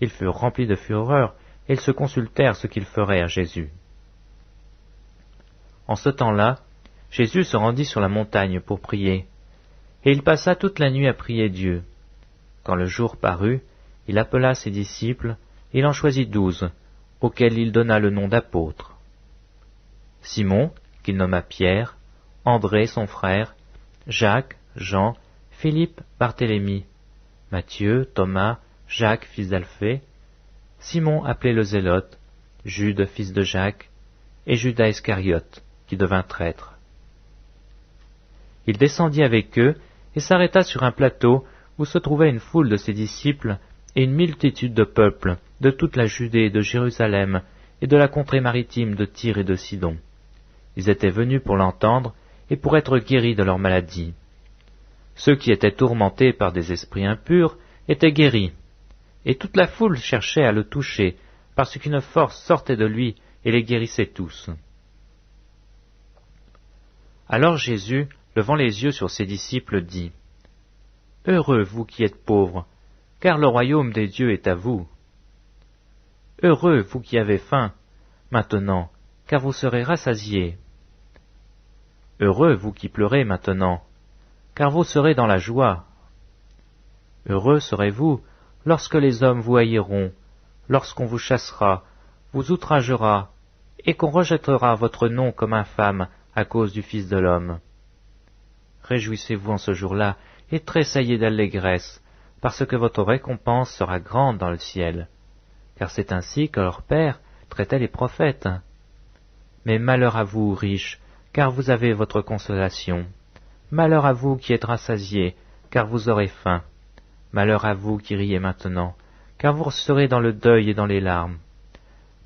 Ils furent remplis de fureur, et ils se consultèrent ce qu'ils feraient à Jésus. En ce temps-là, Jésus se rendit sur la montagne pour prier, et il passa toute la nuit à prier Dieu. Quand le jour parut, il appela ses disciples, et il en choisit 12, auxquels il donna le nom d'apôtres. Simon, qu'il nomma Pierre, André son frère, Jacques, Jean, Philippe, Barthélemy, Matthieu, Thomas, Jacques, fils d'Alphée, Simon appelé le Zélote, Jude, fils de Jacques, et Judas Iscariote, qui devint traître. Il descendit avec eux et s'arrêta sur un plateau où se trouvait une foule de ses disciples et une multitude de peuple de toute la Judée et de Jérusalem et de la contrée maritime de Tyr et de Sidon. Ils étaient venus pour l'entendre et pour être guéris de leur maladie. Ceux qui étaient tourmentés par des esprits impurs étaient guéris, et toute la foule cherchait à le toucher, parce qu'une force sortait de lui et les guérissait tous. Alors Jésus, levant les yeux sur ses disciples, dit, « Heureux vous qui êtes pauvres, car le royaume des dieux est à vous. Heureux vous qui avez faim, maintenant, car vous serez rassasiés. Heureux vous qui pleurez maintenant, car vous serez dans la joie. Heureux serez-vous lorsque les hommes vous haïront, lorsqu'on vous chassera, vous outragera, et qu'on rejettera votre nom comme infâme à cause du Fils de l'homme. Réjouissez-vous en ce jour-là, et tressaillez d'allégresse, parce que votre récompense sera grande dans le ciel, car c'est ainsi que leur Père traitait les prophètes. Mais malheur à vous, riches, car vous avez votre consolation. Malheur à vous qui êtes rassasiés, car vous aurez faim. Malheur à vous qui riez maintenant, car vous serez dans le deuil et dans les larmes.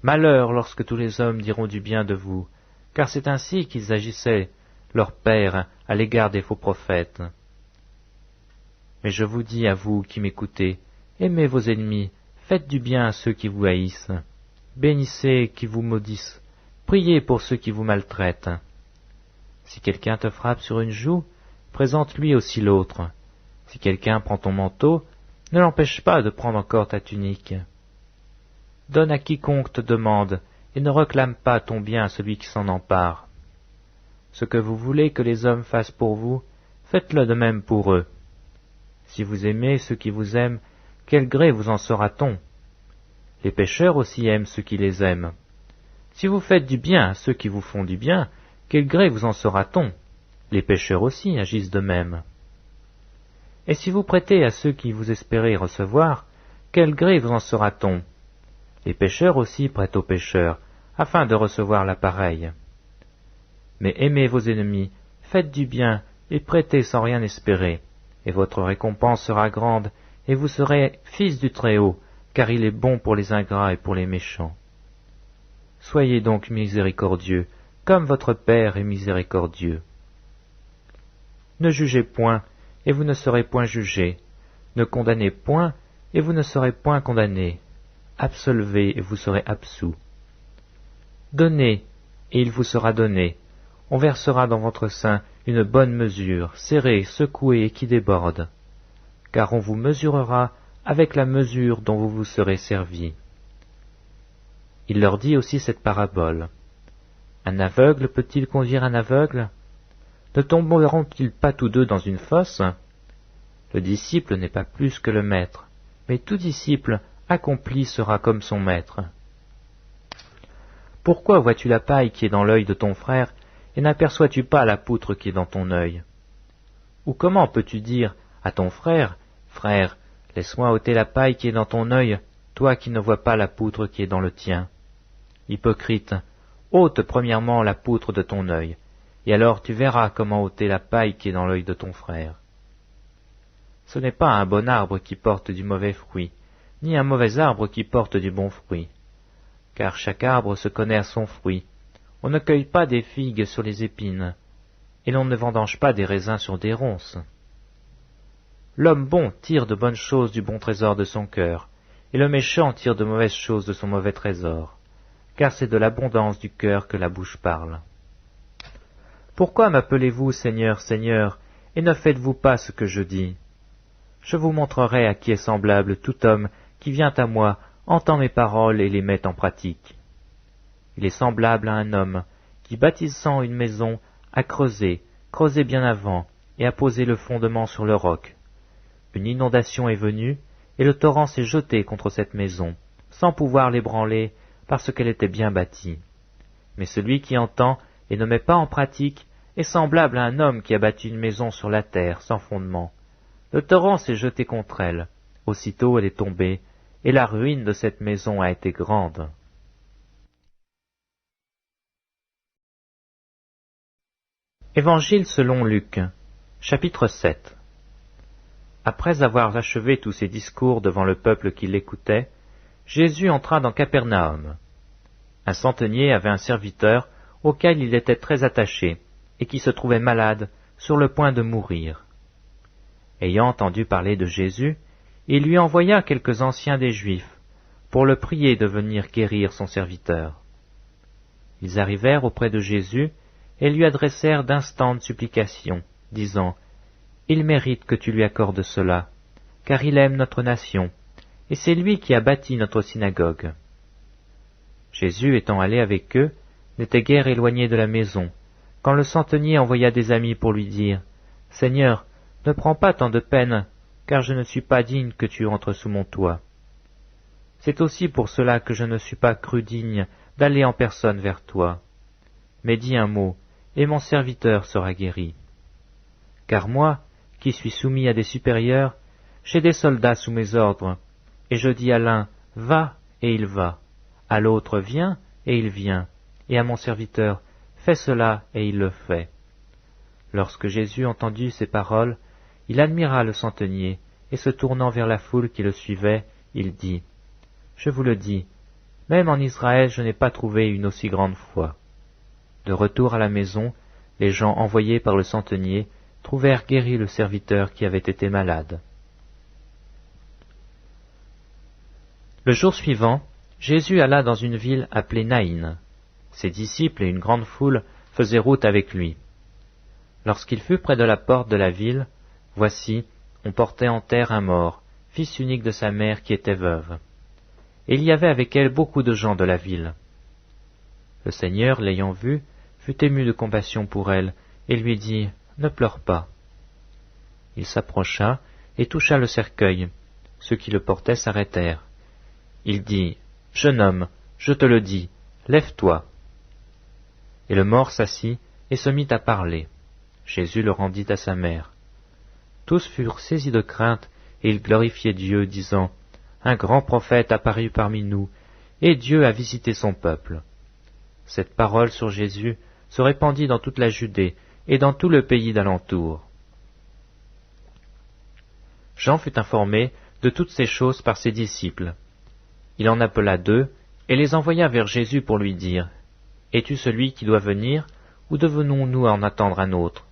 Malheur lorsque tous les hommes diront du bien de vous, car c'est ainsi qu'ils agissaient, leur Père, à l'égard des faux prophètes. Mais je vous dis à vous qui m'écoutez, aimez vos ennemis, faites du bien à ceux qui vous haïssent, bénissez qui vous maudissent, priez pour ceux qui vous maltraitent. Si quelqu'un te frappe sur une joue, présente-lui aussi l'autre. Si quelqu'un prend ton manteau, ne l'empêche pas de prendre encore ta tunique. Donne à quiconque te demande, et ne réclame pas ton bien à celui qui s'en empare. Ce que vous voulez que les hommes fassent pour vous, faites-le de même pour eux. Si vous aimez ceux qui vous aiment, quel gré vous en sera-t-on? Les pécheurs aussi aiment ceux qui les aiment. Si vous faites du bien à ceux qui vous font du bien, quel gré vous en sera-t-on? Les pécheurs aussi agissent de même. Et si vous prêtez à ceux qui vous espérez recevoir, quel gré vous en sera-t-on? Les pécheurs aussi prêtent aux pécheurs, afin de recevoir l'appareil. Mais aimez vos ennemis, faites du bien, et prêtez sans rien espérer, et votre récompense sera grande, et vous serez fils du Très-Haut, car il est bon pour les ingrats et pour les méchants. Soyez donc miséricordieux, comme votre Père est miséricordieux. Ne jugez point, et vous ne serez point jugés. Ne condamnez point, et vous ne serez point condamnés. Absolvez, et vous serez absous. Donnez, et il vous sera donné. On versera dans votre sein une bonne mesure, serrée, secouée et qui déborde. Car on vous mesurera avec la mesure dont vous vous serez servis. Il leur dit aussi cette parabole. Un aveugle peut-il conduire un aveugle? Ne tomberont-ils pas tous deux dans une fosse? Le disciple n'est pas plus que le maître, mais tout disciple accompli sera comme son maître. Pourquoi vois-tu la paille qui est dans l'œil de ton frère, et n'aperçois-tu pas la poutre qui est dans ton œil? Ou comment peux-tu dire à ton frère, « Frère, laisse-moi ôter la paille qui est dans ton œil, toi qui ne vois pas la poutre qui est dans le tien ?» Hypocrite, ôte premièrement la poutre de ton œil, et alors tu verras comment ôter la paille qui est dans l'œil de ton frère. Ce n'est pas un bon arbre qui porte du mauvais fruit, ni un mauvais arbre qui porte du bon fruit. Car chaque arbre se connaît à son fruit. On ne cueille pas des figues sur les épines, et l'on ne vendange pas des raisins sur des ronces. L'homme bon tire de bonnes choses du bon trésor de son cœur, et le méchant tire de mauvaises choses de son mauvais trésor, car c'est de l'abondance du cœur que la bouche parle. Pourquoi m'appelez-vous Seigneur, Seigneur, et ne faites-vous pas ce que je dis? Je vous montrerai à qui est semblable tout homme qui vient à moi, entend mes paroles et les met en pratique. Il est semblable à un homme qui, bâtissant une maison, a creusé bien avant, et a posé le fondement sur le roc. Une inondation est venue, et le torrent s'est jeté contre cette maison, sans pouvoir l'ébranler, parce qu'elle était bien bâtie. Mais celui qui entend et ne met pas en pratique est semblable à un homme qui a bâti une maison sur la terre, sans fondement. Le torrent s'est jeté contre elle, aussitôt elle est tombée, et la ruine de cette maison a été grande. Évangile selon Luc, chapitre 7. Après avoir achevé tous ses discours devant le peuple qui l'écoutait, Jésus entra dans Capernaum. Un centenier avait un serviteur auquel il était très attaché, et qui se trouvait malade, sur le point de mourir. Ayant entendu parler de Jésus, il lui envoya quelques anciens des Juifs, pour le prier de venir guérir son serviteur. Ils arrivèrent auprès de Jésus, et lui adressèrent d'instantes supplications, disant, « Il mérite que tu lui accordes cela, car il aime notre nation, et c'est lui qui a bâti notre synagogue. » Jésus, étant allé avec eux, n'était guère éloigné de la maison, quand le centenier envoya des amis pour lui dire, « Seigneur, ne prends pas tant de peine, car je ne suis pas digne que tu entres sous mon toit. C'est aussi pour cela que je ne suis pas cru digne d'aller en personne vers toi. Mais dis un mot, et mon serviteur sera guéri. Car moi, qui suis soumis à des supérieurs, j'ai des soldats sous mes ordres, et je dis à l'un, va, et il va, à l'autre, viens, et il vient, et à mon serviteur, fais cela, et il le fait. Lorsque Jésus entendit ces paroles, il admira le centenier, et se tournant vers la foule qui le suivait, il dit, je vous le dis, même en Israël je n'ai pas trouvé une aussi grande foi. De retour à la maison, les gens envoyés par le centenier trouvèrent guéri le serviteur qui avait été malade. Le jour suivant, Jésus alla dans une ville appelée Naïn. Ses disciples et une grande foule faisaient route avec lui. Lorsqu'il fut près de la porte de la ville, voici, on portait en terre un mort, fils unique de sa mère qui était veuve. Et il y avait avec elle beaucoup de gens de la ville. Le Seigneur, l'ayant vue, fut ému de compassion pour elle, et lui dit, « Ne pleure pas. » Il s'approcha et toucha le cercueil. Ceux qui le portaient s'arrêtèrent. Il dit, « Jeune homme, je te le dis, lève-toi. » Et le mort s'assit et se mit à parler. Jésus le rendit à sa mère. Tous furent saisis de crainte, et ils glorifiaient Dieu, disant, « Un grand prophète apparut parmi nous, et Dieu a visité son peuple. » Cette parole sur Jésus se répandit dans toute la Judée et dans tout le pays d'alentour. Jean fut informé de toutes ces choses par ses disciples. Il en appela 2 et les envoya vers Jésus pour lui dire, « Es-tu celui qui doit venir, ou devons-nous en attendre un autre ?»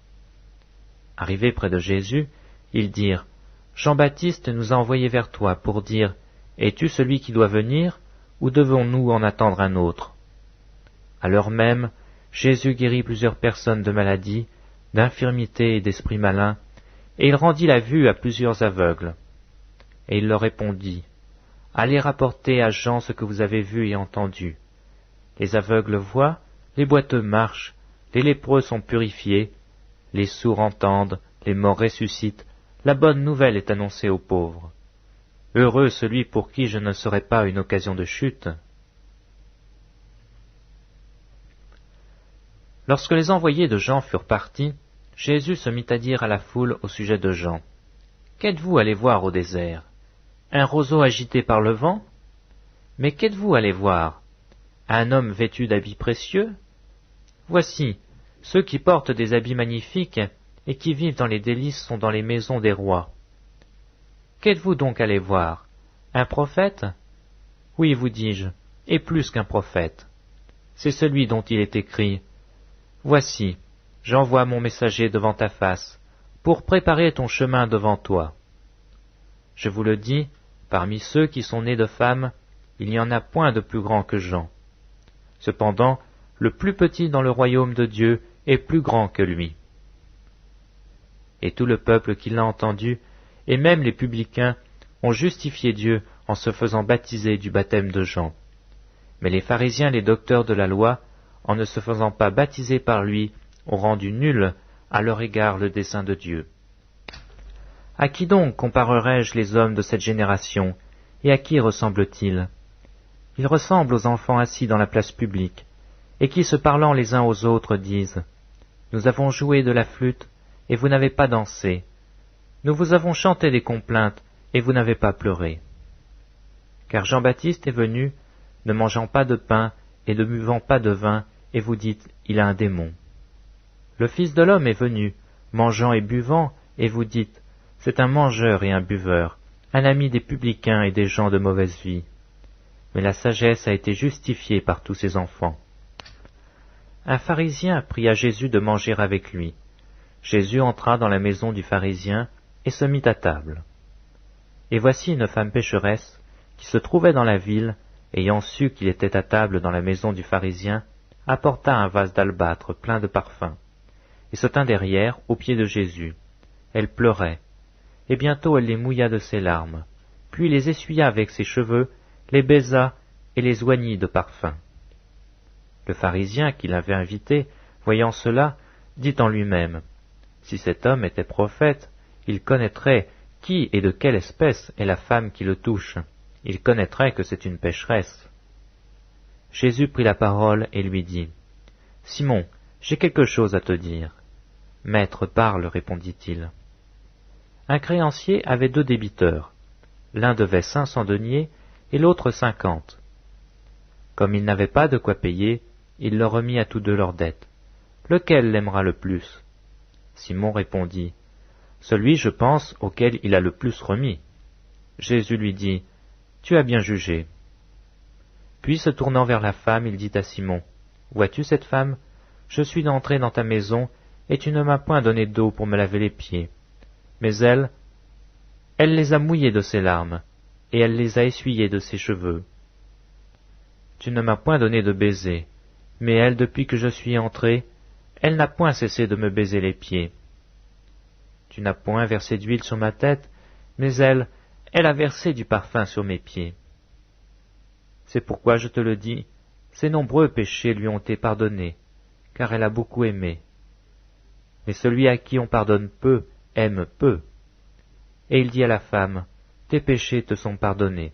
Arrivés près de Jésus, ils dirent, « Jean-Baptiste nous a envoyés vers toi pour dire, « Es-tu celui qui doit venir, ou devons-nous en attendre un autre ?» À l'heure même, Jésus guérit plusieurs personnes de maladies, d'infirmités et d'esprits malins, et il rendit la vue à plusieurs aveugles. Et il leur répondit, « Allez rapporter à Jean ce que vous avez vu et entendu. Les aveugles voient, les boiteux marchent, les lépreux sont purifiés, les sourds entendent, les morts ressuscitent, la bonne nouvelle est annoncée aux pauvres. Heureux celui pour qui je ne serai pas une occasion de chute. » Lorsque les envoyés de Jean furent partis, Jésus se mit à dire à la foule au sujet de Jean, « Qu'êtes-vous allé voir au désert? Un roseau agité par le vent? Mais qu'êtes-vous allé voir? Un homme vêtu d'habits précieux? Voici, ceux qui portent des habits magnifiques et qui vivent dans les délices sont dans les maisons des rois. Qu'êtes-vous donc allé voir? Un prophète? Oui, vous dis-je, et plus qu'un prophète. C'est celui dont il est écrit, « Voici, j'envoie mon messager devant ta face, pour préparer ton chemin devant toi. » Je vous le dis, parmi ceux qui sont nés de femmes, il n'y en a point de plus grand que Jean. Cependant, le plus petit dans le royaume de Dieu est plus grand que lui. Et tout le peuple qui l'a entendu, et même les publicains, ont justifié Dieu en se faisant baptiser du baptême de Jean. Mais les pharisiens et les docteurs de la loi, en ne se faisant pas baptiser par lui, ont rendu nul à leur égard le dessein de Dieu. À qui donc comparerai-je les hommes de cette génération, et à qui ressemblent-ils? Ils ressemblent aux enfants assis dans la place publique, et qui, se parlant les uns aux autres, disent « Nous avons joué de la flûte, et vous n'avez pas dansé. Nous vous avons chanté des complaintes, et vous n'avez pas pleuré. » Car Jean-Baptiste est venu, ne mangeant pas de pain et ne buvant pas de vin, et vous dites « Il a un démon. » Le Fils de l'homme est venu, mangeant et buvant, et vous dites « C'est un mangeur et un buveur, un ami des publicains et des gens de mauvaise vie. » Mais la sagesse a été justifiée par tous ses enfants. Un pharisien pria Jésus de manger avec lui. Jésus entra dans la maison du pharisien et se mit à table. Et voici une femme pécheresse, qui se trouvait dans la ville, ayant su qu'il était à table dans la maison du pharisien, apporta un vase d'albâtre plein de parfums, et se tint derrière, aux pieds de Jésus. Elle pleurait, et bientôt elle les mouilla de ses larmes, puis les essuya avec ses cheveux, les baisa et les oignit de parfum. Le pharisien qui l'avait invité, voyant cela, dit en lui-même, « Si cet homme était prophète, il connaîtrait Qui et de quelle espèce est la femme qui le touche? Il connaîtrait que c'est une pécheresse. Jésus prit la parole et lui dit, « Simon, j'ai quelque chose à te dire. » « Maître, parle, répondit-il. Un créancier avait 2 débiteurs. L'un devait 500 deniers et l'autre 50. Comme il n'avait pas de quoi payer, il leur remit à tous 2 leurs dettes. Lequel l'aimera le plus? Simon répondit, « Celui, je pense, auquel il a le plus remis. » Jésus lui dit, « Tu as bien jugé. » Puis se tournant vers la femme, il dit à Simon, « Vois-tu cette femme? Je suis entré dans ta maison, et tu ne m'as point donné d'eau pour me laver les pieds. Mais elle les a mouillés de ses larmes, et elle les a essuyés de ses cheveux. Tu ne m'as point donné de baiser, mais elle, depuis que je suis entré, elle n'a point cessé de me baiser les pieds. Tu n'as point versé d'huile sur ma tête, mais elle a versé du parfum sur mes pieds. C'est pourquoi je te le dis, ses nombreux péchés lui ont été pardonnés, car elle a beaucoup aimé. Mais celui à qui on pardonne peu, aime peu. Et il dit à la femme, « Tes péchés te sont pardonnés. »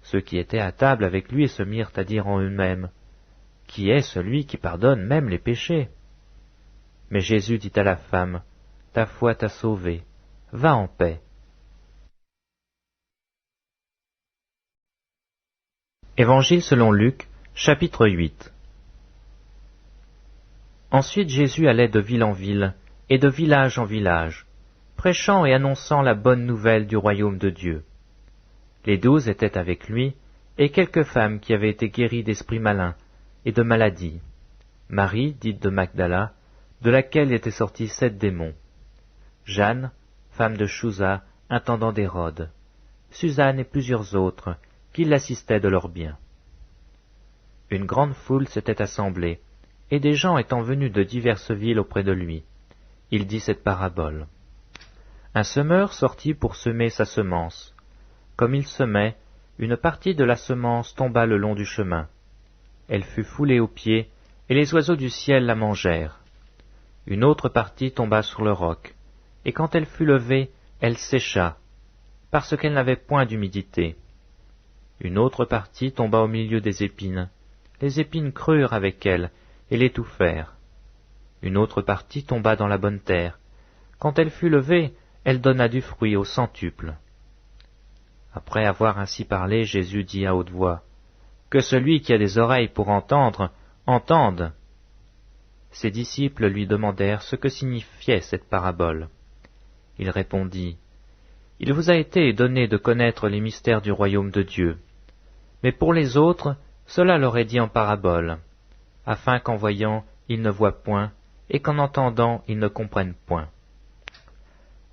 Ceux qui étaient à table avec lui se mirent à dire en eux-mêmes, « Qui est celui qui pardonne même les péchés ?» Mais Jésus dit à la femme, « Ta foi t'a sauvée, va en paix. » Évangile selon Luc, chapitre 8. Ensuite Jésus allait de ville en ville et de village en village, prêchant et annonçant la bonne nouvelle du royaume de Dieu. Les 12 étaient avec lui, et quelques femmes qui avaient été guéries d'esprits malins et de maladies. Marie, dite de Magdala, de laquelle étaient sortis 7 démons. Jeanne, femme de Chouza, intendant d'Hérode. Suzanne et plusieurs autres, qui l'assistaient de leurs biens. Une grande foule s'était assemblée, et des gens étant venus de diverses villes auprès de lui. Il dit cette parabole. Un semeur sortit pour semer sa semence. Comme il semait, une partie de la semence tomba le long du chemin. Elle fut foulée aux pieds, et les oiseaux du ciel la mangèrent. Une autre partie tomba sur le roc, et quand elle fut levée, elle sécha, parce qu'elle n'avait point d'humidité. Une autre partie tomba au milieu des épines. Les épines crurent avec elle, et l'étouffèrent. Une autre partie tomba dans la bonne terre. Quand elle fut levée, elle donna du fruit au centuple. Après avoir ainsi parlé, Jésus dit à haute voix, « Que celui qui a des oreilles pour entendre, entende. » Ses disciples lui demandèrent ce que signifiait cette parabole. Il répondit, « Il vous a été donné de connaître les mystères du royaume de Dieu. Mais pour les autres, cela leur est dit en parabole, afin qu'en voyant, ils ne voient point, et qu'en entendant, ils ne comprennent point.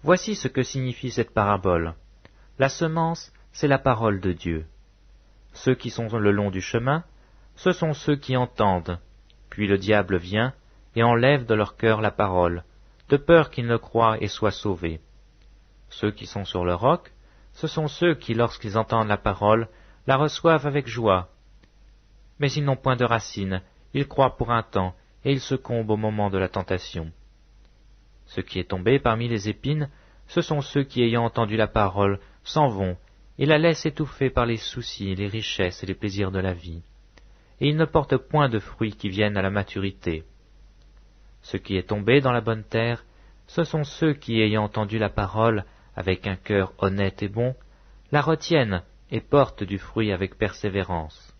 Voici ce que signifie cette parabole. La semence, c'est la parole de Dieu. Ceux qui sont le long du chemin, ce sont ceux qui entendent. Puis le diable vient et enlève de leur cœur la parole, de peur qu'ils ne croient et soient sauvés. Ceux qui sont sur le roc, ce sont ceux qui, lorsqu'ils entendent la parole, la reçoivent avec joie. Mais ils n'ont point de racines, ils croient pour un temps, et ils succombent au moment de la tentation. Ce qui est tombé parmi les épines, ce sont ceux qui, ayant entendu la parole, s'en vont, et la laissent étouffer par les soucis, les richesses et les plaisirs de la vie. Et ils ne portent point de fruits qui viennent à la maturité. Ce qui est tombé dans la bonne terre, ce sont ceux qui, ayant entendu la parole avec un cœur honnête et bon, la retiennent et portent du fruit avec persévérance.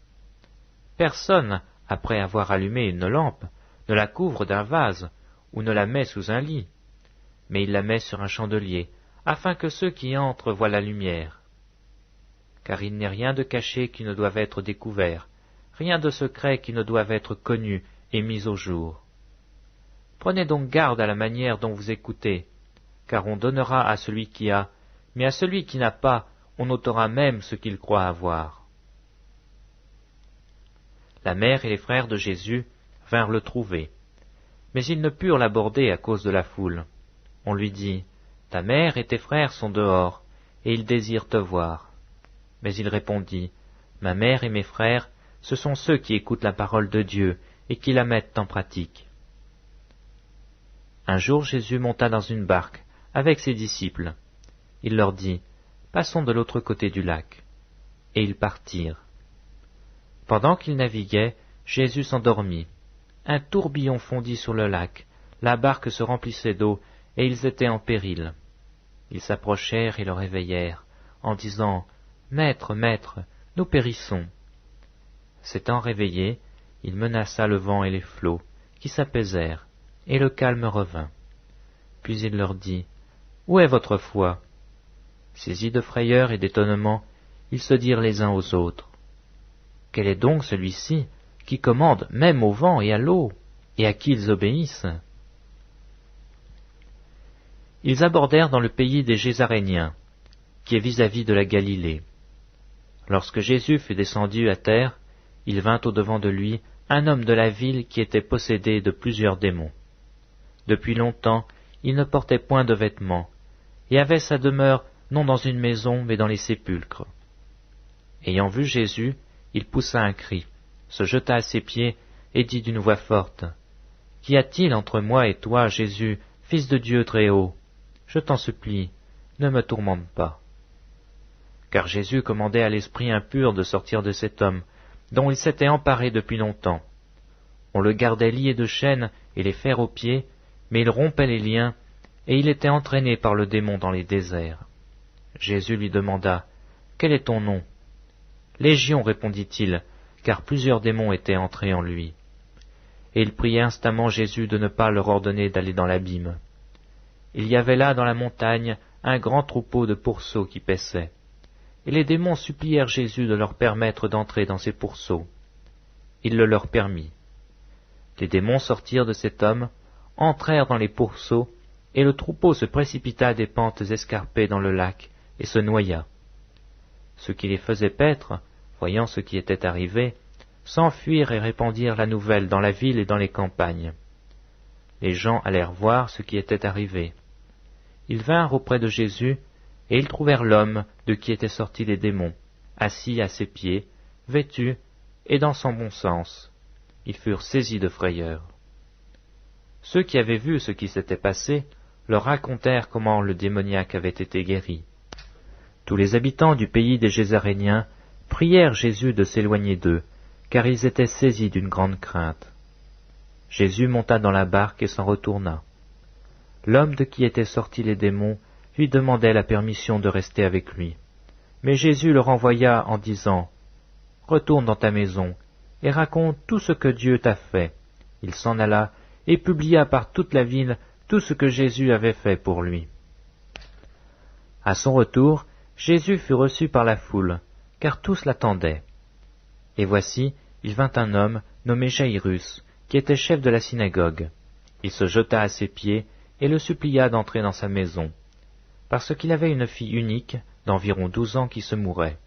Personne, après avoir allumé une lampe, ne la couvre d'un vase ou ne la met sous un lit, mais il la met sur un chandelier, afin que ceux qui entrent voient la lumière. Car il n'est rien de caché qui ne doive être découvert, rien de secret qui ne doive être connu et mis au jour. Prenez donc garde à la manière dont vous écoutez, car on donnera à celui qui a, mais à celui qui n'a pas, on ôtera même ce qu'il croit avoir. La mère et les frères de Jésus vinrent le trouver, mais ils ne purent l'aborder à cause de la foule. On lui dit, « Ta mère et tes frères sont dehors, et ils désirent te voir. » Mais il répondit, « Ma mère et mes frères, ce sont ceux qui écoutent la parole de Dieu et qui la mettent en pratique. » Un jour Jésus monta dans une barque avec ses disciples, il leur dit, « Passons de l'autre côté du lac. » Et ils partirent. Pendant qu'ils naviguaient, Jésus s'endormit. Un tourbillon fondit sur le lac, la barque se remplissait d'eau, et ils étaient en péril. Ils s'approchèrent et le réveillèrent, en disant, « Maître, maître, nous périssons. » S'étant réveillé, il menaça le vent et les flots, qui s'apaisèrent, et le calme revint. Puis il leur dit, « Où est votre foi ?» Saisis de frayeur et d'étonnement, ils se dirent les uns aux autres, « Quel est donc celui-ci qui commande même au vent et à l'eau, et à qui ils obéissent ?» Ils abordèrent dans le pays des Gésaréniens, qui est vis-à-vis de la Galilée. Lorsque Jésus fut descendu à terre, il vint au-devant de lui un homme de la ville qui était possédé de plusieurs démons. Depuis longtemps, il ne portait point de vêtements, et avait sa demeure non dans une maison, mais dans les sépulcres. Ayant vu Jésus, il poussa un cri, se jeta à ses pieds, et dit d'une voix forte, « Qu'y a-t-il entre moi et toi, Jésus, Fils de Dieu très haut? Je t'en supplie, ne me tourmente pas. » Car Jésus commandait à l'esprit impur de sortir de cet homme, dont il s'était emparé depuis longtemps. On le gardait lié de chaînes et les fers aux pieds, mais il rompait les liens, et il était entraîné par le démon dans les déserts. Jésus lui demanda, « Quel est ton nom ?» « Légion, répondit-il, car plusieurs démons étaient entrés en lui. Et il priait instamment Jésus de ne pas leur ordonner d'aller dans l'abîme. Il y avait là dans la montagne un grand troupeau de pourceaux qui paissaient. Et les démons supplièrent Jésus de leur permettre d'entrer dans ces pourceaux. Il le leur permit. Les démons sortirent de cet homme, entrèrent dans les pourceaux, et le troupeau se précipita des pentes escarpées dans le lac, et se noya. Ceux qui les faisaient paître, voyant ce qui était arrivé, s'enfuirent et répandirent la nouvelle dans la ville et dans les campagnes. Les gens allèrent voir ce qui était arrivé. Ils vinrent auprès de Jésus, et ils trouvèrent l'homme de qui étaient sortis les démons, assis à ses pieds, vêtu, et dans son bon sens. Ils furent saisis de frayeur. Ceux qui avaient vu ce qui s'était passé leur racontèrent comment le démoniaque avait été guéri. Tous les habitants du pays des Gésaréniens prièrent Jésus de s'éloigner d'eux, car ils étaient saisis d'une grande crainte. Jésus monta dans la barque et s'en retourna. L'homme de qui étaient sortis les démons lui demandait la permission de rester avec lui. Mais Jésus le renvoya en disant, « Retourne dans ta maison et raconte tout ce que Dieu t'a fait. » Il s'en alla et publia par toute la ville tout ce que Jésus avait fait pour lui. À son retour, Jésus fut reçu par la foule, car tous l'attendaient. Et voici, il vint un homme nommé Jaïrus, qui était chef de la synagogue. Il se jeta à ses pieds et le supplia d'entrer dans sa maison, parce qu'il avait une fille unique d'environ 12 ans qui se mourait.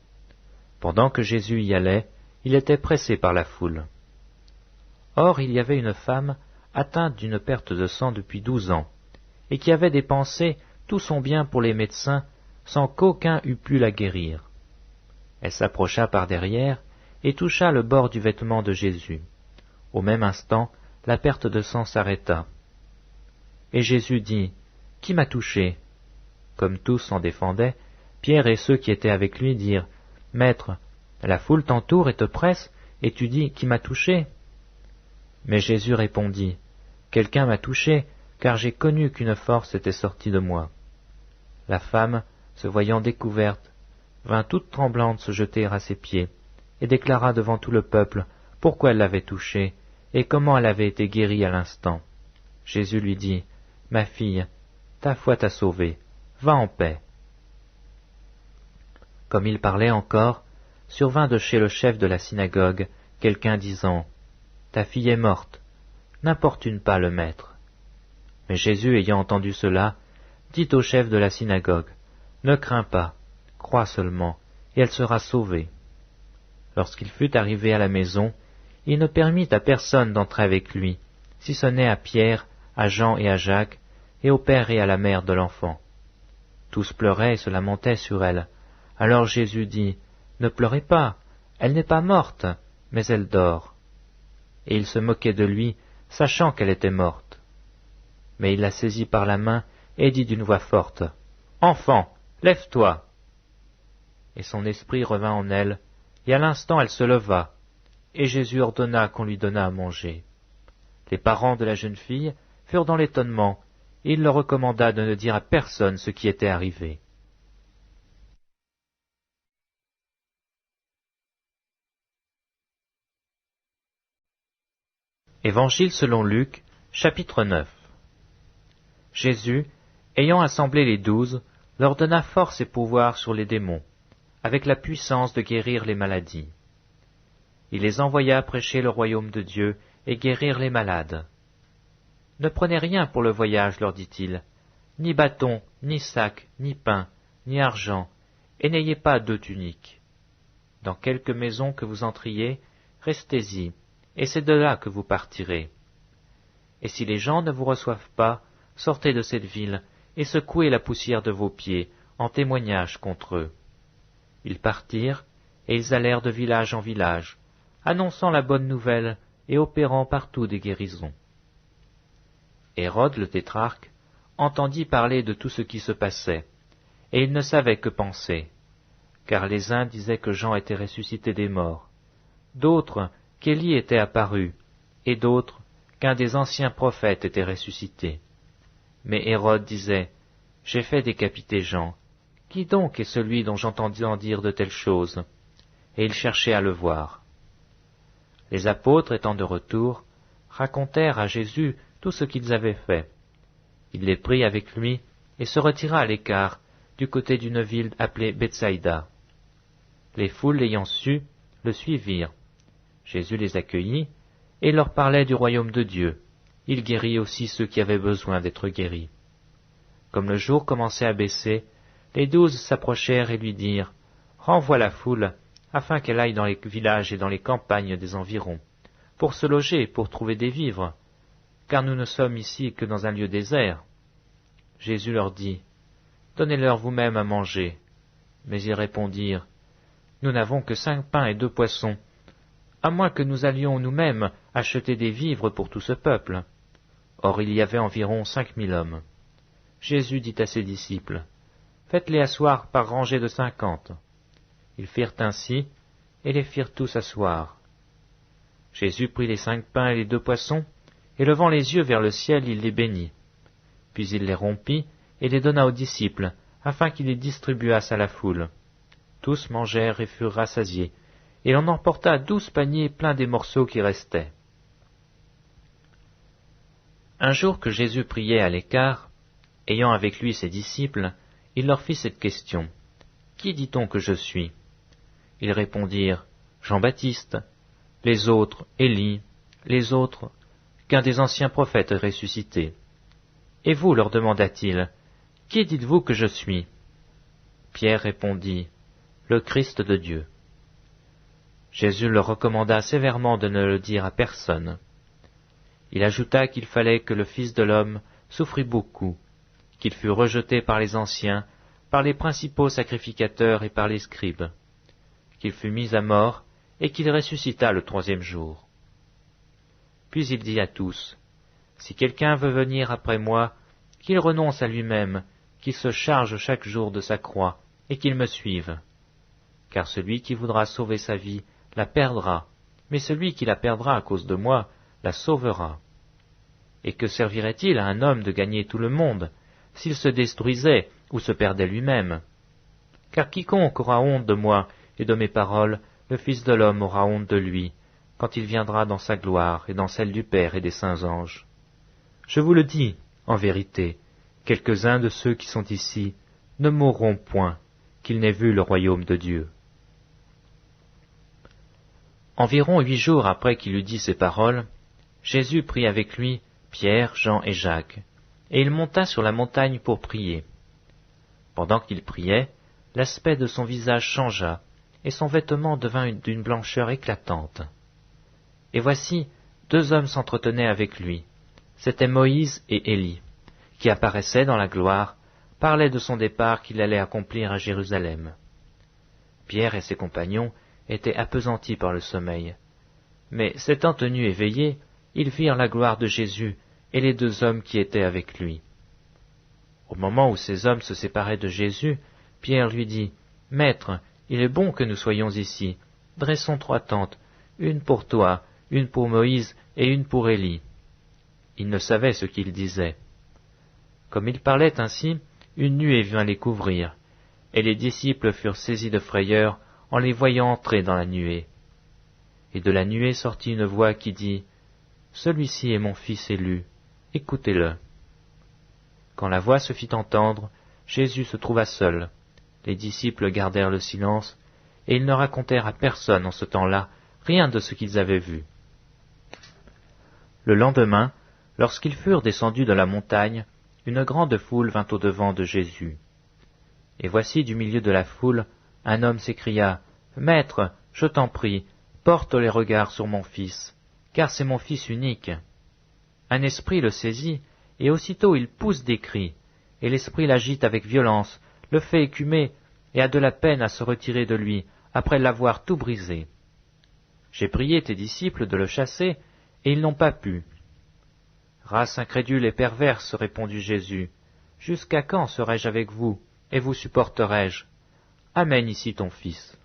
Pendant que Jésus y allait, il était pressé par la foule. Or il y avait une femme atteinte d'une perte de sang depuis 12 ans, et qui avait dépensé tout son bien pour les médecins, sans qu'aucun eût pu la guérir. Elle s'approcha par derrière et toucha le bord du vêtement de Jésus. Au même instant, la perte de sang s'arrêta. Et Jésus dit, « Qui m'a touché ?» Comme tous s'en défendaient, Pierre et ceux qui étaient avec lui dirent, « Maître, la foule t'entoure et te presse, et tu dis, qui m'a touché ?» Mais Jésus répondit, « Quelqu'un m'a touché, car j'ai connu qu'une force était sortie de moi. » La femme, se voyant découverte, vint toute tremblante se jeter à ses pieds, et déclara devant tout le peuple pourquoi elle l'avait touché, et comment elle avait été guérie à l'instant. Jésus lui dit, « Ma fille, ta foi t'a sauvée, va en paix. » Comme il parlait encore, survint de chez le chef de la synagogue quelqu'un disant, « Ta fille est morte, n'importune pas le maître. » Mais Jésus, ayant entendu cela, dit au chef de la synagogue, « Ne crains pas, crois seulement, et elle sera sauvée. » Lorsqu'il fut arrivé à la maison, il ne permit à personne d'entrer avec lui, si ce n'est à Pierre, à Jean et à Jacques, et au père et à la mère de l'enfant. Tous pleuraient et se lamentaient sur elle. Alors Jésus dit, « Ne pleurez pas, elle n'est pas morte, mais elle dort. » Et il se moquait de lui, sachant qu'elle était morte. Mais il la saisit par la main et dit d'une voix forte, « Enfant, Lève-toi !» Et son esprit revint en elle, et à l'instant elle se leva, et Jésus ordonna qu'on lui donnât à manger. Les parents de la jeune fille furent dans l'étonnement, et il leur recommanda de ne dire à personne ce qui était arrivé. Évangile selon Luc, chapitre 9. Jésus, ayant assemblé les 12, leur donna force et pouvoir sur les démons, avec la puissance de guérir les maladies. Il les envoya prêcher le royaume de Dieu et guérir les malades. « Ne prenez rien pour le voyage, leur dit-il, ni bâton, ni sac, ni pain, ni argent, et n'ayez pas 2 tuniques. Dans quelque maison que vous entriez, restez-y, et c'est de là que vous partirez. Et si les gens ne vous reçoivent pas, sortez de cette ville, et secouez la poussière de vos pieds, en témoignage contre eux. » Ils partirent, et ils allèrent de village en village, annonçant la bonne nouvelle et opérant partout des guérisons. Hérode le tétrarque entendit parler de tout ce qui se passait, et il ne savait que penser, car les uns disaient que Jean était ressuscité des morts, d'autres qu'Élie était apparu, et d'autres qu'un des anciens prophètes était ressuscité. Mais Hérode disait, « J'ai fait décapiter Jean. Qui donc est celui dont j'entendis en dire de telles choses ?» Et il cherchait à le voir. Les apôtres, étant de retour, racontèrent à Jésus tout ce qu'ils avaient fait. Il les prit avec lui et se retira à l'écart, du côté d'une ville appelée Bethsaïda. Les foules l'ayant su, le suivirent. Jésus les accueillit et leur parlait du royaume de Dieu. Il guérit aussi ceux qui avaient besoin d'être guéris. Comme le jour commençait à baisser, les 12 s'approchèrent et lui dirent, « Renvoie la foule, afin qu'elle aille dans les villages et dans les campagnes des environs, pour se loger, pour trouver des vivres, car nous ne sommes ici que dans un lieu désert. » Jésus leur dit, « Donnez-leur vous-même à manger. » Mais ils répondirent, « Nous n'avons que 5 pains et 2 poissons, à moins que nous allions nous-mêmes acheter des vivres pour tout ce peuple. » Or il y avait environ 5000 hommes. Jésus dit à ses disciples, « Faites-les asseoir par rangées de 50. » Ils firent ainsi, et les firent tous asseoir. Jésus prit les 5 pains et les 2 poissons, et levant les yeux vers le ciel, il les bénit. Puis il les rompit, et les donna aux disciples, afin qu'ils les distribuassent à la foule. Tous mangèrent et furent rassasiés, et l'on emporta 12 paniers pleins des morceaux qui restaient. Un jour que Jésus priait à l'écart, ayant avec lui ses disciples, il leur fit cette question. « Qui dit-on que je suis ?» Ils répondirent, « Jean-Baptiste, les autres, Élie, les autres, qu'un des anciens prophètes est ressuscité. » Et vous, leur demanda-t-il, « Qui dites-vous que je suis ?» Pierre répondit, « Le Christ de Dieu. » Jésus leur recommanda sévèrement de ne le dire à personne. Il ajouta qu'il fallait que le Fils de l'homme souffrit beaucoup, qu'il fût rejeté par les anciens, par les principaux sacrificateurs et par les scribes, qu'il fut mis à mort et qu'il ressuscita le 3e jour. Puis il dit à tous, « Si quelqu'un veut venir après moi, qu'il renonce à lui-même, qu'il se charge chaque jour de sa croix, et qu'il me suive. Car celui qui voudra sauver sa vie la perdra, mais celui qui la perdra à cause de moi la sauvera. Et que servirait-il à un homme de gagner tout le monde, s'il se détruisait ou se perdait lui-même? Car quiconque aura honte de moi et de mes paroles, le Fils de l'homme aura honte de lui, quand il viendra dans sa gloire et dans celle du Père et des saints anges. Je vous le dis, en vérité, quelques-uns de ceux qui sont ici ne mourront point, qu'ils n'aient vu le royaume de Dieu. » Environ 8 jours après qu'il eut dit ces paroles, Jésus prit avec lui Pierre, Jean et Jacques, et il monta sur la montagne pour prier. Pendant qu'il priait, l'aspect de son visage changea, et son vêtement devint d'une blancheur éclatante. Et voici, 2 hommes s'entretenaient avec lui. C'étaient Moïse et Élie, qui apparaissaient dans la gloire, parlaient de son départ qu'il allait accomplir à Jérusalem. Pierre et ses compagnons étaient appesantis par le sommeil. Mais s'étant tenus éveillés, ils virent la gloire de Jésus et les 2 hommes qui étaient avec lui. Au moment où ces hommes se séparaient de Jésus, Pierre lui dit, « Maître, il est bon que nous soyons ici. Dressons 3 tentes, une pour toi, une pour Moïse et une pour Élie. » Il ne savait ce qu'il disait. Comme il parlait ainsi, une nuée vint les couvrir, et les disciples furent saisis de frayeur en les voyant entrer dans la nuée. Et de la nuée sortit une voix qui dit, « Celui-ci est mon fils élu, écoutez-le. » Quand la voix se fit entendre, Jésus se trouva seul. Les disciples gardèrent le silence, et ils ne racontèrent à personne en ce temps-là rien de ce qu'ils avaient vu. Le lendemain, lorsqu'ils furent descendus de la montagne, une grande foule vint au-devant de Jésus. Et voici du milieu de la foule, un homme s'écria, « Maître, je t'en prie, porte les regards sur mon fils, car c'est mon fils unique. » Un esprit le saisit, et aussitôt il pousse des cris, et l'esprit l'agite avec violence, le fait écumer, et a de la peine à se retirer de lui, après l'avoir tout brisé. J'ai prié tes disciples de le chasser, et ils n'ont pas pu. Race incrédule et perverse, répondit Jésus, jusqu'à quand serai-je avec vous, et vous supporterai-je? Amène ici ton fils.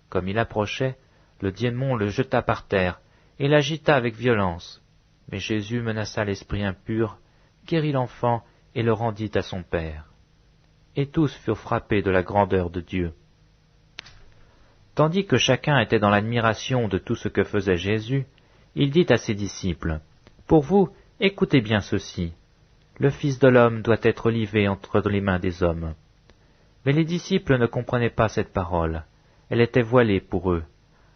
Comme il approchait, le démon le jeta par terre, et l'agita avec violence. Mais Jésus menaça l'esprit impur, guérit l'enfant, et le rendit à son père. Et tous furent frappés de la grandeur de Dieu. Tandis que chacun était dans l'admiration de tout ce que faisait Jésus, il dit à ses disciples, « Pour vous, écoutez bien ceci. Le Fils de l'homme doit être livré entre les mains des hommes. » Mais les disciples ne comprenaient pas cette parole. Elle était voilée pour eux,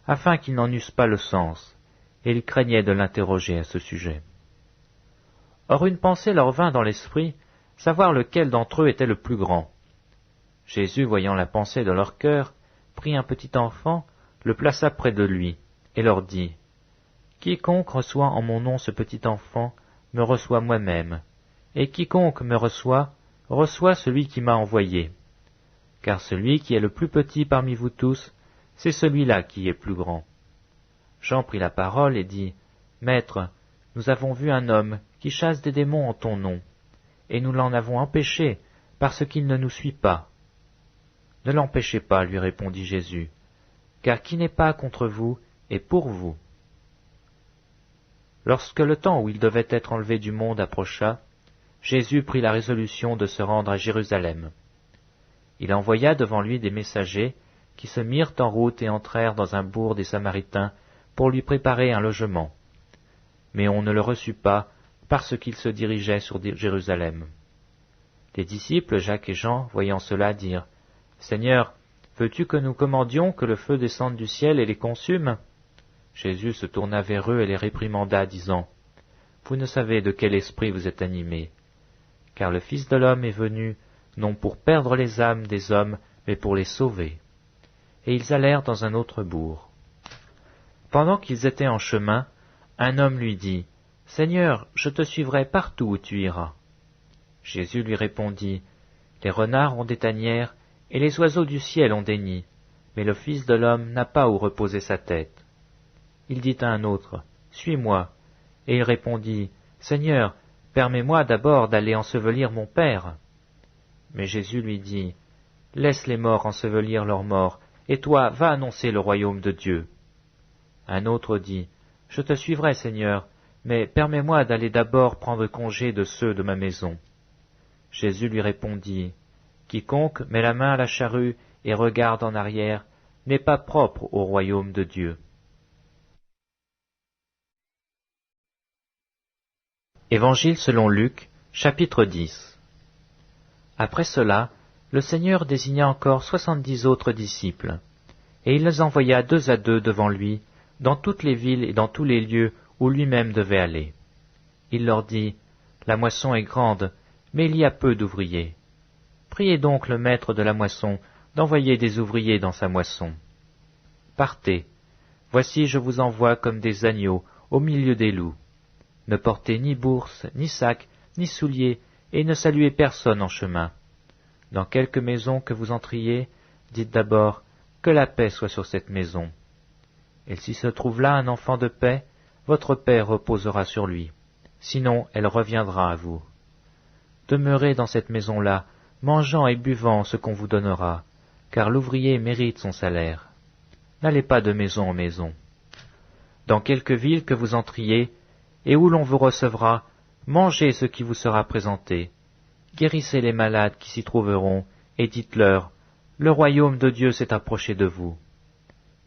afin qu'ils n'en eussent pas le sens, et ils craignaient de l'interroger à ce sujet. Or une pensée leur vint dans l'esprit, savoir lequel d'entre eux était le plus grand. Jésus, voyant la pensée de leur cœur, prit un petit enfant, le plaça près de lui, et leur dit, « Quiconque reçoit en mon nom ce petit enfant, me reçoit moi-même, et quiconque me reçoit, reçoit celui qui m'a envoyé. Car celui qui est le plus petit parmi vous tous, c'est celui-là qui est plus grand. » Jean prit la parole et dit, « Maître, nous avons vu un homme qui chasse des démons en ton nom, et nous l'en avons empêché, parce qu'il ne nous suit pas. » « Ne l'empêchez pas, lui répondit Jésus, car qui n'est pas contre vous est pour vous. » Lorsque le temps où il devait être enlevé du monde approcha, Jésus prit la résolution de se rendre à Jérusalem. Il envoya devant lui des messagers qui se mirent en route et entrèrent dans un bourg des Samaritains pour lui préparer un logement. Mais on ne le reçut pas parce qu'il se dirigeait sur Jérusalem. Les disciples, Jacques et Jean, voyant cela, dirent, « Seigneur, veux-tu que nous commandions que le feu descende du ciel et les consume ?» Jésus se tourna vers eux et les réprimanda, disant, « Vous ne savez de quel esprit vous êtes animés, car le Fils de l'homme est venu, non pour perdre les âmes des hommes, mais pour les sauver. » Et ils allèrent dans un autre bourg. Pendant qu'ils étaient en chemin, un homme lui dit, « Seigneur, je te suivrai partout où tu iras. » Jésus lui répondit, « Les renards ont des tanières, et les oiseaux du ciel ont des nids, mais le Fils de l'homme n'a pas où reposer sa tête. » Il dit à un autre, « Suis-moi. » Et il répondit, « Seigneur, permets-moi d'abord d'aller ensevelir mon Père. » Mais Jésus lui dit, « Laisse les morts ensevelir leurs morts, et toi, va annoncer le royaume de Dieu. » Un autre dit, « Je te suivrai, Seigneur, mais permets-moi d'aller d'abord prendre congé de ceux de ma maison. » Jésus lui répondit, « Quiconque met la main à la charrue et regarde en arrière n'est pas propre au royaume de Dieu. » Évangile selon Luc, chapitre 10. Après cela, le Seigneur désigna encore 70 autres disciples, et il les envoya 2 à 2 devant lui, dans toutes les villes et dans tous les lieux où lui-même devait aller. Il leur dit, « La moisson est grande, mais il y a peu d'ouvriers. Priez donc le maître de la moisson d'envoyer des ouvriers dans sa moisson. Partez, voici je vous envoie comme des agneaux au milieu des loups. Ne portez ni bourse, ni sac, ni souliers, et ne saluez personne en chemin. Dans quelque maison que vous entriez, dites d'abord, que la paix soit sur cette maison. Et s'il se trouve là un enfant de paix, votre paix reposera sur lui, sinon elle reviendra à vous. Demeurez dans cette maison-là, mangeant et buvant ce qu'on vous donnera, car l'ouvrier mérite son salaire. N'allez pas de maison en maison. Dans quelque ville que vous entriez, et où l'on vous recevra, mangez ce qui vous sera présenté. Guérissez les malades qui s'y trouveront, et dites-leur, le royaume de Dieu s'est approché de vous.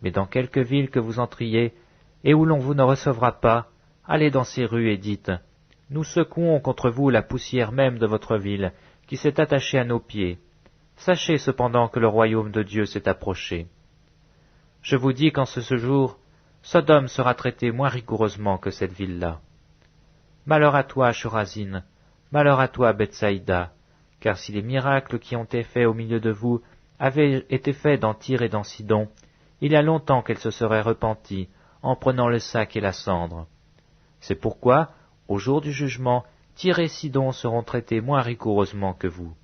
Mais dans quelque ville que vous entriez, et où l'on vous ne recevra pas, allez dans ces rues et dites, nous secouons contre vous la poussière même de votre ville, qui s'est attachée à nos pieds. Sachez cependant que le royaume de Dieu s'est approché. Je vous dis qu'en ce jour, Sodome sera traité moins rigoureusement que cette ville-là. Malheur à toi, Chorazine, malheur à toi, Bethsaïda, car si les miracles qui ont été faits au milieu de vous avaient été faits dans Tyr et dans Sidon, il y a longtemps qu'elle se serait repentie en prenant le sac et la cendre. C'est pourquoi, au jour du jugement, Tyr et Sidon seront traités moins rigoureusement que vous.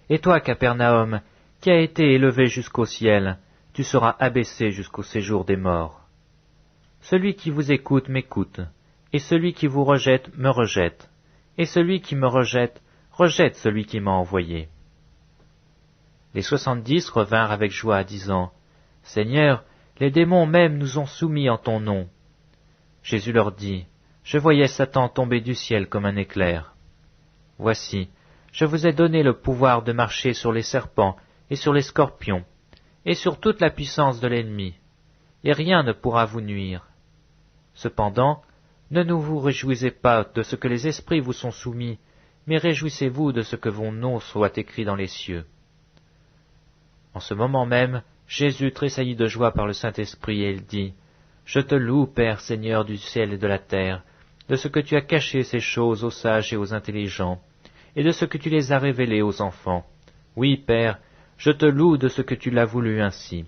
Et toi, Capernaum, qui as été élevé jusqu'au ciel, tu seras abaissé jusqu'au séjour des morts. Celui qui vous écoute m'écoute, et celui qui vous rejette me rejette, et celui qui me rejette rejette celui qui m'a envoyé. Les 70 revinrent avec joie, disant, « Seigneur, les démons même nous ont soumis en ton nom. » Jésus leur dit, « Je voyais Satan tomber du ciel comme un éclair. Voici, je vous ai donné le pouvoir de marcher sur les serpents et sur les scorpions, et sur toute la puissance de l'ennemi, et rien ne pourra vous nuire. Cependant, ne vous réjouissez pas de ce que les esprits vous sont soumis, mais réjouissez-vous de ce que vos noms soient écrits dans les cieux. » En ce moment même, Jésus tressaillit de joie par le Saint-Esprit, et il dit, « Je te loue, Père Seigneur du ciel et de la terre, de ce que tu as caché ces choses aux sages et aux intelligents, et de ce que tu les as révélées aux enfants. Oui, Père, je te loue de ce que tu l'as voulu ainsi.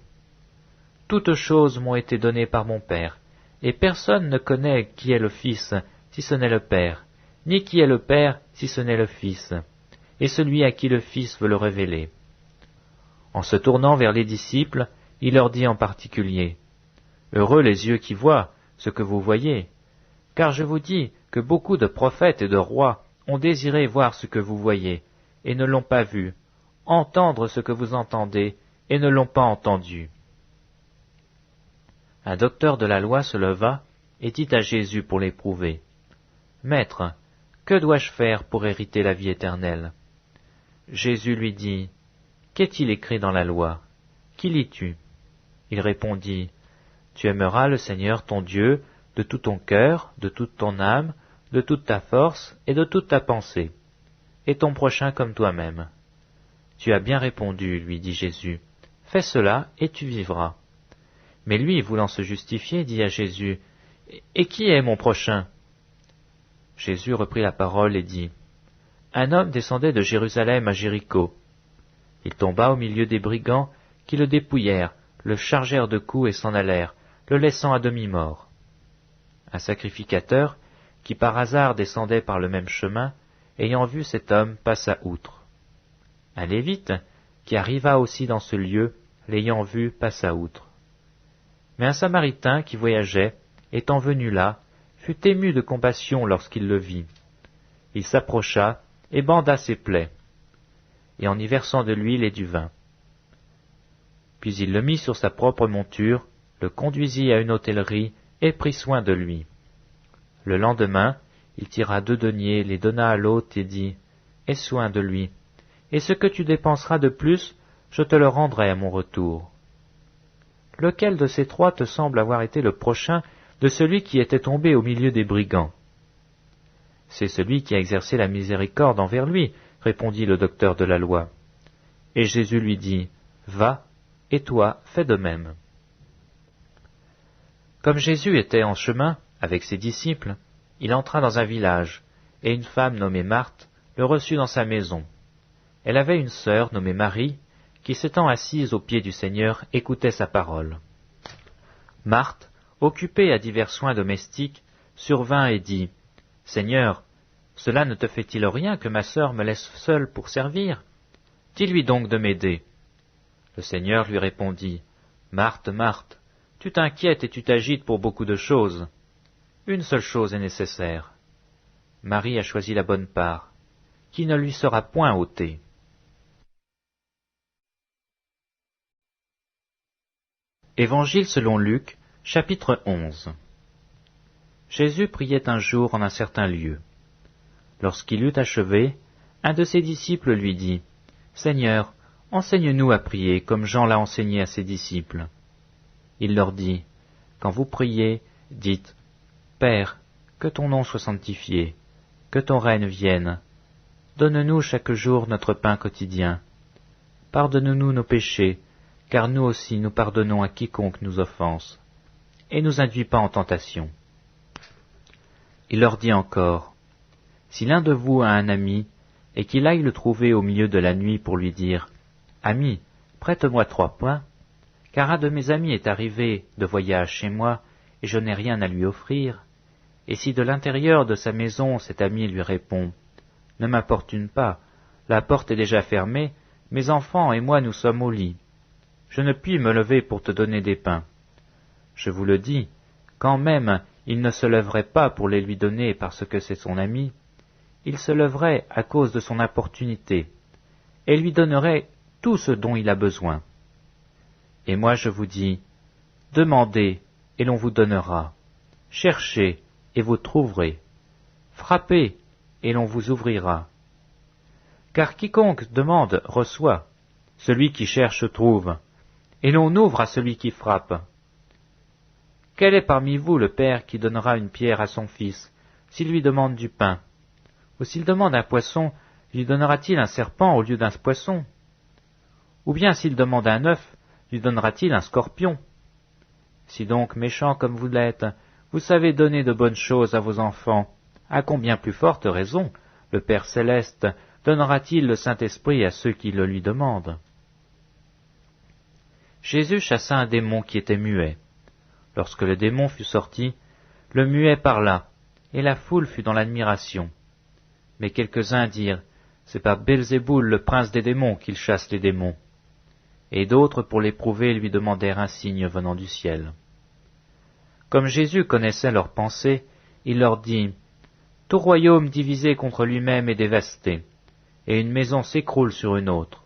Toutes choses m'ont été données par mon Père, et personne ne connaît qui est le Fils, si ce n'est le Père, ni qui est le Père, si ce n'est le Fils, et celui à qui le Fils veut le révéler. » En se tournant vers les disciples, il leur dit en particulier, « Heureux les yeux qui voient ce que vous voyez, car je vous dis que beaucoup de prophètes et de rois ont désiré voir ce que vous voyez, et ne l'ont pas vu, entendre ce que vous entendez, et ne l'ont pas entendu. » Un docteur de la loi se leva et dit à Jésus pour l'éprouver, « Maître, que dois-je faire pour hériter la vie éternelle ?» Jésus lui dit, « Qu'est-il écrit dans la loi? Qui lis-tu » Il répondit, « Tu aimeras le Seigneur ton Dieu de tout ton cœur, de toute ton âme, de toute ta force et de toute ta pensée, et ton prochain comme toi-même. » « Tu as bien répondu, lui dit Jésus, « fais cela et tu vivras. » Mais lui, voulant se justifier, dit à Jésus, « Et qui est mon prochain ?» Jésus reprit la parole et dit, « Un homme descendait de Jérusalem à Jéricho. Il tomba au milieu des brigands qui le dépouillèrent, le chargèrent de coups et s'en allèrent, le laissant à demi-mort. Un sacrificateur, qui par hasard descendait par le même chemin, ayant vu cet homme, passa outre. Un lévite, qui arriva aussi dans ce lieu, l'ayant vu, passa outre. Mais un samaritain qui voyageait, étant venu là, fut ému de compassion lorsqu'il le vit. Il s'approcha et banda ses plaies, et en y versant de l'huile et du vin. Puis il le mit sur sa propre monture, le conduisit à une hôtellerie et prit soin de lui. Le lendemain, il tira 2 deniers, les donna à l'hôte et dit, « Aie soin de lui, et ce que tu dépenseras de plus, je te le rendrai à mon retour. » Lequel de ces 3 te semble avoir été le prochain de celui qui était tombé au milieu des brigands? C'est celui qui a exercé la miséricorde envers lui, répondit le docteur de la loi. Et Jésus lui dit, Va, et toi, fais de même. Comme Jésus était en chemin avec ses disciples, il entra dans un village, et une femme nommée Marthe le reçut dans sa maison. Elle avait une sœur nommée Marie, qui s'étant assise aux pieds du Seigneur, écoutait sa parole. Marthe, occupée à divers soins domestiques, survint et dit, « Seigneur, cela ne te fait-il rien que ma sœur me laisse seule pour servir? Dis-lui donc de m'aider. » Le Seigneur lui répondit, « Marthe, Marthe, tu t'inquiètes et tu t'agites pour beaucoup de choses. Une seule chose est nécessaire. Marie a choisi la bonne part, qui ne lui sera point ôtée. » Évangile selon Luc, chapitre 11. Jésus priait un jour en un certain lieu. Lorsqu'il eut achevé, un de ses disciples lui dit, « Seigneur, enseigne-nous à prier comme Jean l'a enseigné à ses disciples. » Il leur dit, « Quand vous priez, dites, « Père, que ton nom soit sanctifié, que ton règne vienne. Donne-nous chaque jour notre pain quotidien. Pardonne-nous nos péchés, car nous aussi nous pardonnons à quiconque nous offense. Et nous induis pas en tentation. » Il leur dit encore, « Si l'un de vous a un ami, et qu'il aille le trouver au milieu de la nuit pour lui dire, « Ami, prête-moi 3 pains, car un de mes amis est arrivé de voyage chez moi, et je n'ai rien à lui offrir. » Et si de l'intérieur de sa maison cet ami lui répond, « Ne m'importune pas, la porte est déjà fermée, mes enfants et moi nous sommes au lit. Je ne puis me lever pour te donner des pains. » Je vous le dis, quand même il ne se lèverait pas pour les lui donner parce que c'est son ami, il se lèverait à cause de son importunité, et lui donnerait tout ce dont il a besoin. Et moi je vous dis, demandez, et l'on vous donnera. Cherchez, et vous trouverez. Frappez, et l'on vous ouvrira. Car quiconque demande reçoit, celui qui cherche trouve, et l'on ouvre à celui qui frappe. Quel est parmi vous le père qui donnera une pierre à son fils, s'il lui demande du pain? Ou s'il demande un poisson, lui donnera-t-il un serpent au lieu d'un poisson? Ou bien s'il demande un œuf, lui donnera-t-il un scorpion? Si donc, méchants comme vous l'êtes, vous savez donner de bonnes choses à vos enfants, à combien plus forte raison le Père céleste donnera-t-il le Saint-Esprit à ceux qui le lui demandent? Jésus chassa un démon qui était muet. Lorsque le démon fut sorti, le muet parla, et la foule fut dans l'admiration. Mais quelques-uns dirent, « C'est par Belzéboul, le prince des démons, qu'il chasse les démons. » Et d'autres, pour l'éprouver, lui demandèrent un signe venant du ciel. Comme Jésus connaissait leurs pensées, il leur dit, « Tout royaume divisé contre lui-même est dévasté, et une maison s'écroule sur une autre.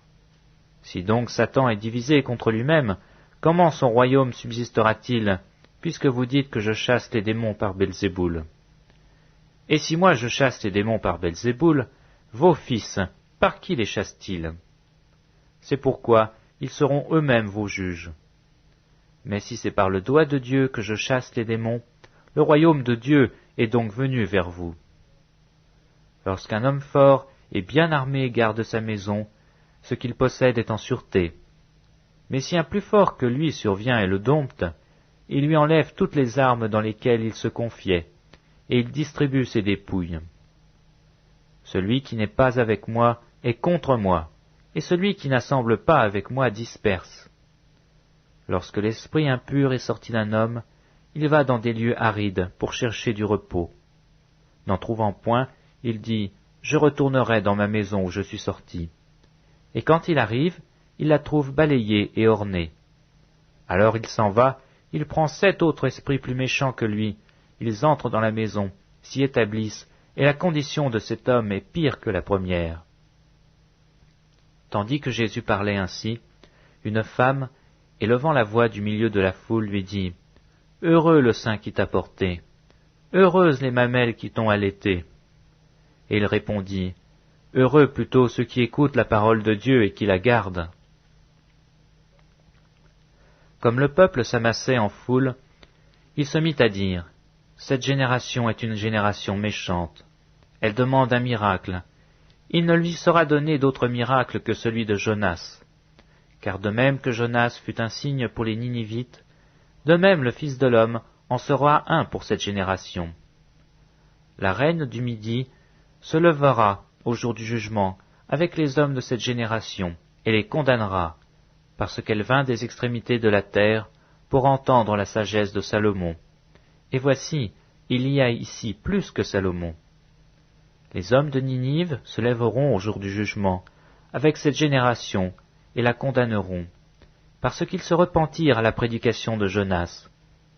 Si donc Satan est divisé contre lui-même, comment son royaume subsistera-t-il, puisque vous dites que je chasse les démons par Belzéboul? Et si moi je chasse les démons par Belzéboul, vos fils, par qui les chassent-ils? C'est pourquoi ils seront eux-mêmes vos juges. Mais si c'est par le doigt de Dieu que je chasse les démons, le royaume de Dieu est donc venu vers vous. Lorsqu'un homme fort et bien armé garde sa maison, ce qu'il possède est en sûreté. Mais si un plus fort que lui survient et le dompte, il lui enlève toutes les armes dans lesquelles il se confiait, et il distribue ses dépouilles. Celui qui n'est pas avec moi est contre moi, et celui qui n'assemble pas avec moi disperse. Lorsque l'esprit impur est sorti d'un homme, il va dans des lieux arides pour chercher du repos. N'en trouvant point, il dit, « Je retournerai dans ma maison où je suis sorti. » Et quand il arrive, il la trouve balayée et ornée. Alors il s'en va, il prend 7 autres esprits plus méchants que lui, ils entrent dans la maison, s'y établissent, et la condition de cet homme est pire que la première. Tandis que Jésus parlait ainsi, une femme, élevant la voix du milieu de la foule, lui dit, « Heureux le sein qui t'a porté, heureuses les mamelles qui t'ont allaité. » Et il répondit, « Heureux plutôt ceux qui écoutent la parole de Dieu et qui la gardent. » Comme le peuple s'amassait en foule, il se mit à dire, « Cette génération est une génération méchante. Elle demande un miracle. Il ne lui sera donné d'autre miracle que celui de Jonas. Car de même que Jonas fut un signe pour les Ninivites, de même le Fils de l'homme en sera un pour cette génération. La reine du Midi se lèvera au jour du jugement avec les hommes de cette génération et les condamnera, parce qu'elle vint des extrémités de la terre pour entendre la sagesse de Salomon. Et voici, il y a ici plus que Salomon. Les hommes de Ninive se lèveront au jour du jugement avec cette génération et la condamneront, parce qu'ils se repentirent à la prédication de Jonas.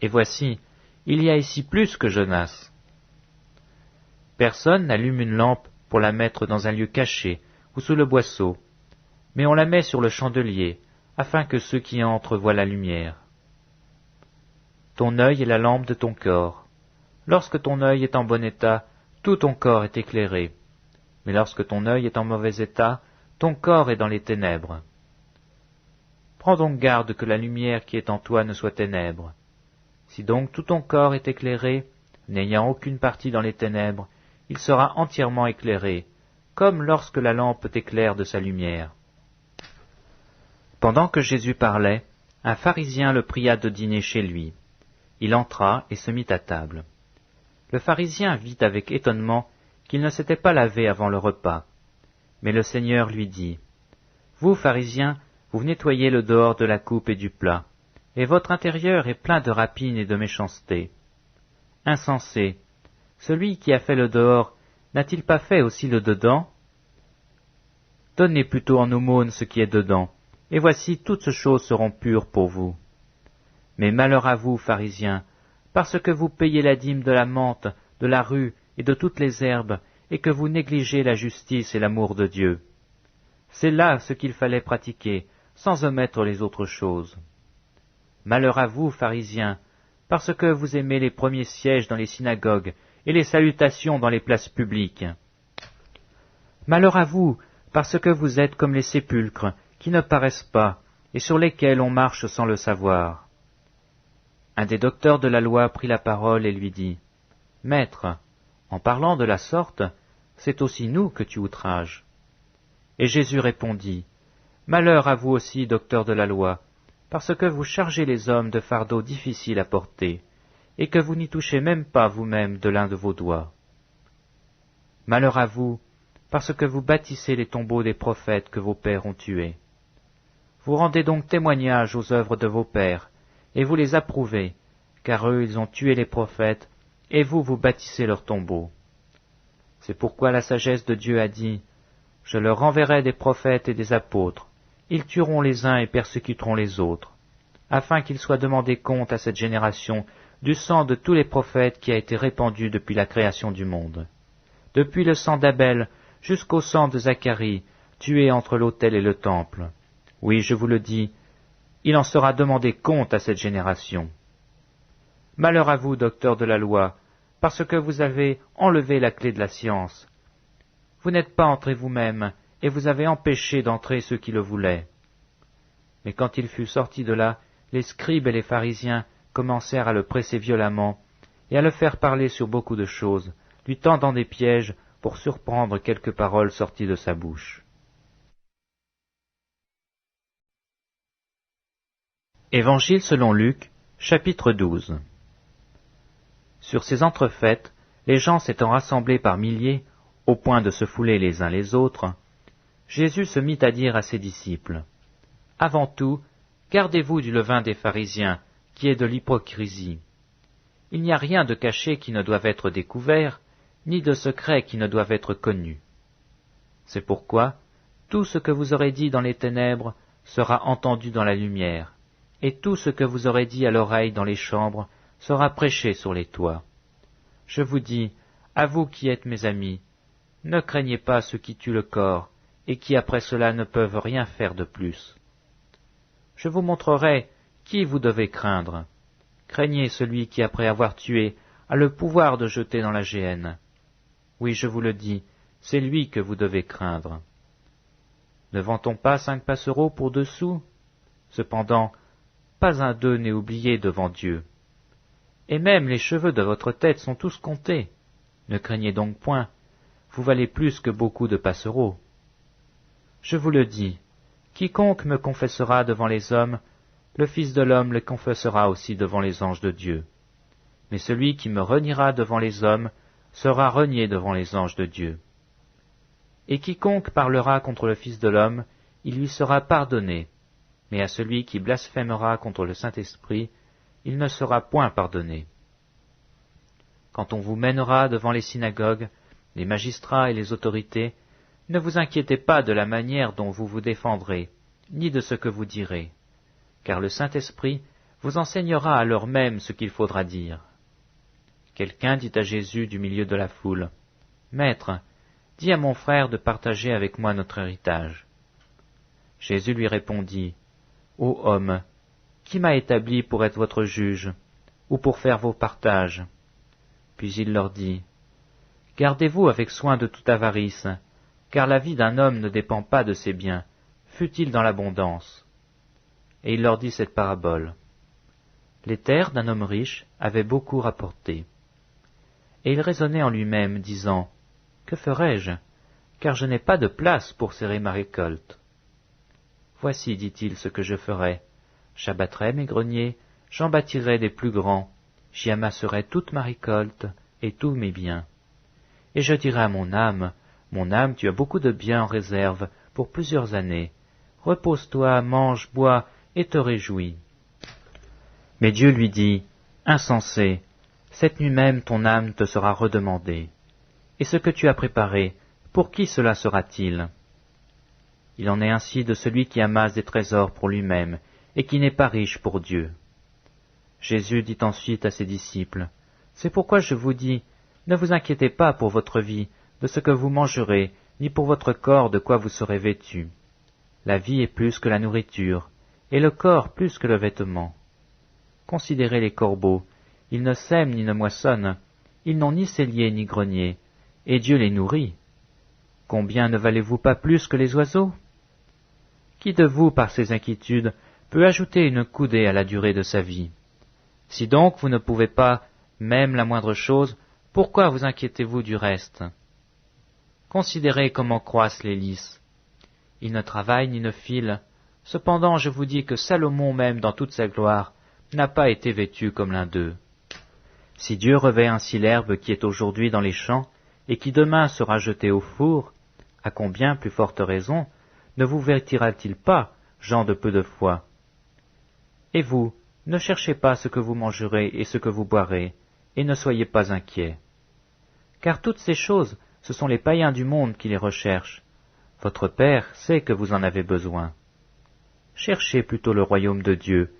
Et voici, il y a ici plus que Jonas. Personne n'allume une lampe pour la mettre dans un lieu caché ou sous le boisseau, mais on la met sur le chandelier, afin que ceux qui entrent voient la lumière. Ton œil est la lampe de ton corps. Lorsque ton œil est en bon état, tout ton corps est éclairé. Mais lorsque ton œil est en mauvais état, ton corps est dans les ténèbres. Prends donc garde que la lumière qui est en toi ne soit ténèbres. Si donc tout ton corps est éclairé, n'ayant aucune partie dans les ténèbres, il sera entièrement éclairé, comme lorsque la lampe t'éclaire de sa lumière. Pendant que Jésus parlait, un pharisien le pria de dîner chez lui. Il entra et se mit à table. Le pharisien vit avec étonnement qu'il ne s'était pas lavé avant le repas. Mais le Seigneur lui dit, « Vous, pharisiens, vous nettoyez le dehors de la coupe et du plat, et votre intérieur est plein de rapine et de méchanceté. Insensé, celui qui a fait le dehors n'a-t-il pas fait aussi le dedans? Donnez plutôt en aumône ce qui est dedans, et voici toutes choses seront pures pour vous. Mais malheur à vous, pharisiens, parce que vous payez la dîme de la menthe, de la rue et de toutes les herbes, et que vous négligez la justice et l'amour de Dieu. C'est là ce qu'il fallait pratiquer, sans omettre les autres choses. Malheur à vous, pharisiens, parce que vous aimez les premiers sièges dans les synagogues et les salutations dans les places publiques. Malheur à vous, parce que vous êtes comme les sépulcres, qui ne paraissent pas, et sur lesquels on marche sans le savoir. Un des docteurs de la loi prit la parole et lui dit, « Maître, en parlant de la sorte, c'est aussi nous que tu outrages. » Et Jésus répondit, « Malheur à vous aussi, docteurs de la loi, parce que vous chargez les hommes de fardeaux difficiles à porter, et que vous n'y touchez même pas vous-même de l'un de vos doigts. Malheur à vous, parce que vous bâtissez les tombeaux des prophètes que vos pères ont tués. Vous rendez donc témoignage aux œuvres de vos pères, et vous les approuvez, car eux ils ont tué les prophètes, et vous, vous bâtissez leurs tombeaux. C'est pourquoi la sagesse de Dieu a dit, « Je leur enverrai des prophètes et des apôtres, ils tueront les uns et persécuteront les autres, afin qu'il soit demandé compte à cette génération du sang de tous les prophètes qui a été répandu depuis la création du monde, depuis le sang d'Abel jusqu'au sang de Zacharie, tué entre l'autel et le temple. Oui, je vous le dis, il en sera demandé compte à cette génération. Malheur à vous, docteurs de la loi, parce que vous avez enlevé la clé de la science. Vous n'êtes pas entrés vous-même, et vous avez empêché d'entrer ceux qui le voulaient. » Mais quand il fut sorti de là, les scribes et les pharisiens commencèrent à le presser violemment, et à le faire parler sur beaucoup de choses, lui tendant des pièges pour surprendre quelques paroles sorties de sa bouche. Évangile selon Luc, chapitre 12. Sur ces entrefaites, les gens s'étant rassemblés par milliers, au point de se fouler les uns les autres, Jésus se mit à dire à ses disciples, « Avant tout, gardez-vous du levain des pharisiens, qui est de l'hypocrisie. Il n'y a rien de caché qui ne doive être découvert, ni de secret qui ne doive être connu. C'est pourquoi tout ce que vous aurez dit dans les ténèbres sera entendu dans la lumière, et tout ce que vous aurez dit à l'oreille dans les chambres sera prêché sur les toits. Je vous dis, à vous qui êtes mes amis, ne craignez pas ceux qui tuent le corps, et qui après cela ne peuvent rien faire de plus. Je vous montrerai qui vous devez craindre. Craignez celui qui, après avoir tué, a le pouvoir de jeter dans la géhenne. Oui, je vous le dis, c'est lui que vous devez craindre. Ne vend-on pas 5 passereaux pour 2 sous? Cependant, pas un d'eux n'est oublié devant Dieu. Et même les cheveux de votre tête sont tous comptés. Ne craignez donc point, vous valez plus que beaucoup de passereaux. Je vous le dis, quiconque me confessera devant les hommes, le Fils de l'homme le confessera aussi devant les anges de Dieu. Mais celui qui me reniera devant les hommes sera renié devant les anges de Dieu. Et quiconque parlera contre le Fils de l'homme, il lui sera pardonné, mais à celui qui blasphémera contre le Saint-Esprit, il ne sera point pardonné. Quand on vous mènera devant les synagogues, les magistrats et les autorités, ne vous inquiétez pas de la manière dont vous vous défendrez, ni de ce que vous direz, car le Saint-Esprit vous enseignera à l'heure même ce qu'il faudra dire. Quelqu'un dit à Jésus du milieu de la foule, « Maître, dis à mon frère de partager avec moi notre héritage. » Jésus lui répondit, « Ô homme, qui m'a établi pour être votre juge? ou pour faire vos partages. Puis il leur dit, gardez-vous avec soin de toute avarice, car la vie d'un homme ne dépend pas de ses biens, fût-il dans l'abondance. Et il leur dit cette parabole. Les terres d'un homme riche avaient beaucoup rapporté. Et il raisonnait en lui-même, disant, que ferai-je, car je n'ai pas de place pour serrer ma récolte. Voici, dit-il, ce que je ferai. J'abattrai mes greniers, j'en bâtirai des plus grands, j'y amasserai toute ma récolte et tous mes biens. Et je dirai à mon âme, tu as beaucoup de biens en réserve pour plusieurs années. Repose-toi, mange, bois, et te réjouis. Mais Dieu lui dit, insensé, cette nuit même ton âme te sera redemandée. Et ce que tu as préparé, pour qui cela sera-t-il? Il en est ainsi de celui qui amasse des trésors pour lui-même, et qui n'est pas riche pour Dieu. Jésus dit ensuite à ses disciples, c'est pourquoi je vous dis, ne vous inquiétez pas pour votre vie, de ce que vous mangerez, ni pour votre corps de quoi vous serez vêtus. La vie est plus que la nourriture, et le corps plus que le vêtement. Considérez les corbeaux, ils ne sèment ni ne moissonnent, ils n'ont ni cellier ni grenier, et Dieu les nourrit. Combien ne valez-vous pas plus que les oiseaux? Qui de vous, par ses inquiétudes, peut ajouter une coudée à la durée de sa vie? Si donc vous ne pouvez pas, même la moindre chose, pourquoi vous inquiétez-vous du reste? Considérez comment croissent les lys. Ils ne travaillent ni ne filent. Cependant, je vous dis que Salomon même, dans toute sa gloire, n'a pas été vêtu comme l'un d'eux. Si Dieu revêt ainsi l'herbe qui est aujourd'hui dans les champs, et qui demain sera jetée au four, à combien plus forte raison ne vous vêtira-t-il pas, gens de peu de foi? Et vous, ne cherchez pas ce que vous mangerez et ce que vous boirez, et ne soyez pas inquiets. Car toutes ces choses, ce sont les païens du monde qui les recherchent. Votre Père sait que vous en avez besoin. Cherchez plutôt le royaume de Dieu,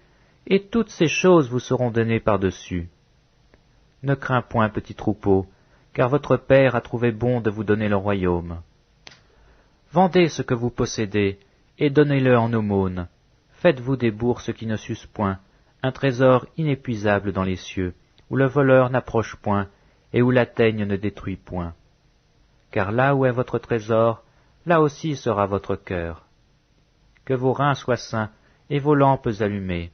et toutes ces choses vous seront données par-dessus. Ne crains point, petit troupeau, car votre Père a trouvé bon de vous donner le royaume. Vendez ce que vous possédez, et donnez-le en aumône. Faites-vous des bourses qui ne s'usent point, un trésor inépuisable dans les cieux, où le voleur n'approche point, et où la teigne ne détruit point. Car là où est votre trésor, là aussi sera votre cœur. Que vos reins soient sains, et vos lampes allumées.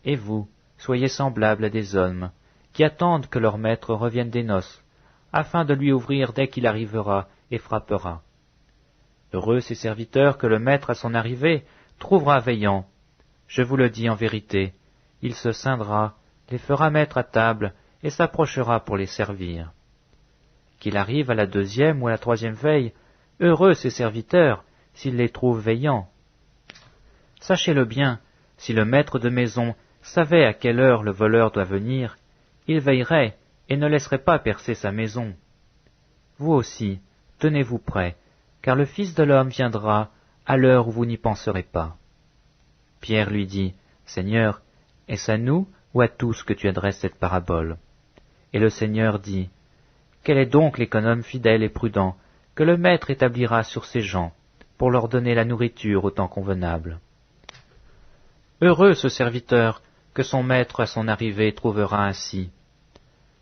Et vous, soyez semblables à des hommes, qui attendent que leur maître revienne des noces, afin de lui ouvrir dès qu'il arrivera et frappera. Heureux ces serviteurs que le maître à son arrivée trouvera veillant. Je vous le dis en vérité, il se ceindra, les fera mettre à table, et s'approchera pour les servir. Qu'il arrive à la deuxième ou à la troisième veille, heureux ces serviteurs, s'il les trouve veillants. Sachez-le bien, si le maître de maison savait à quelle heure le voleur doit venir, il veillerait et ne laisserait pas percer sa maison. Vous aussi, tenez-vous prêts, car le Fils de l'homme viendra à l'heure où vous n'y penserez pas. Pierre lui dit, Seigneur, est-ce à nous ou à tous que tu adresses cette parabole? Et le Seigneur dit, quel est donc l'économe fidèle et prudent que le maître établira sur ses gens, pour leur donner la nourriture au temps convenable? Heureux ce serviteur que son maître à son arrivée trouvera ainsi.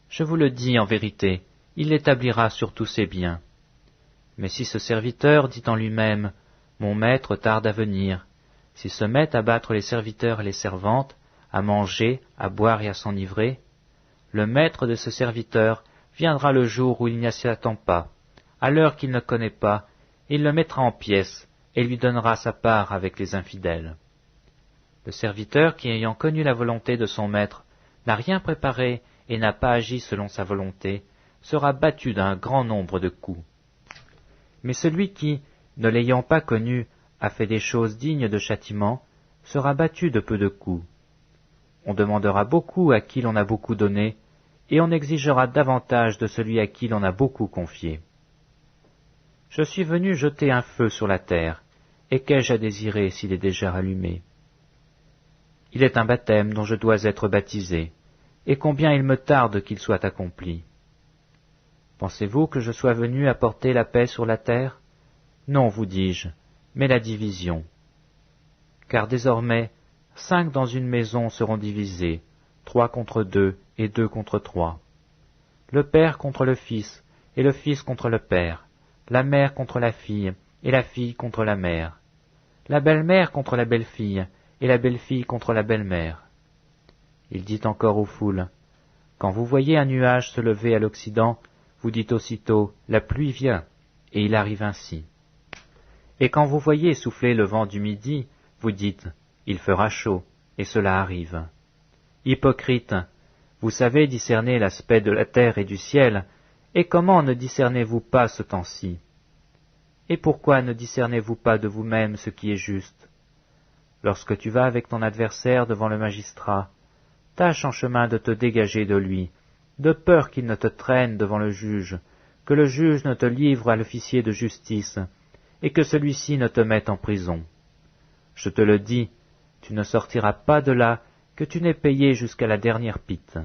Je vous le dis en vérité, il l'établira sur tous ses biens. Mais si ce serviteur dit en lui-même, mon maître tarde à venir, s'il se met à battre les serviteurs et les servantes, à manger, à boire et à s'enivrer, le maître de ce serviteur viendra le jour où il n'y s'y attend pas, à l'heure qu'il ne connaît pas, et il le mettra en pièces, et lui donnera sa part avec les infidèles. Le serviteur qui, ayant connu la volonté de son maître, n'a rien préparé et n'a pas agi selon sa volonté, sera battu d'un grand nombre de coups. Mais celui qui, ne l'ayant pas connu, a fait des choses dignes de châtiment, sera battu de peu de coups. On demandera beaucoup à qui l'on a beaucoup donné, et on exigera davantage de celui à qui l'on a beaucoup confié. Je suis venu jeter un feu sur la terre, et qu'ai-je à désirer s'il est déjà allumé? Il est un baptême dont je dois être baptisé, et combien il me tarde qu'il soit accompli. Pensez-vous que je sois venu apporter la paix sur la terre? Non, vous dis-je, mais la division. Car désormais, 5 dans une maison seront divisés, 3 contre 2 et 2 contre 3. Le père contre le fils, et le fils contre le père, la mère contre la fille, et la fille contre la mère, la belle-mère contre la belle-fille, et la belle-fille contre la belle-mère. Il dit encore aux foules, quand vous voyez un nuage se lever à l'Occident, vous dites aussitôt, la pluie vient, et il arrive ainsi. Et quand vous voyez souffler le vent du Midi, vous dites, il fera chaud, et cela arrive. Hypocrite, vous savez discerner l'aspect de la terre et du ciel, et comment ne discernez-vous pas ce temps-ci? Et pourquoi ne discernez-vous pas de vous-même ce qui est juste? Lorsque tu vas avec ton adversaire devant le magistrat, tâche en chemin de te dégager de lui, de peur qu'il ne te traîne devant le juge, que le juge ne te livre à l'officier de justice, et que celui-ci ne te mette en prison. Je te le dis, tu ne sortiras pas de là que tu n'aies payé jusqu'à la dernière pite.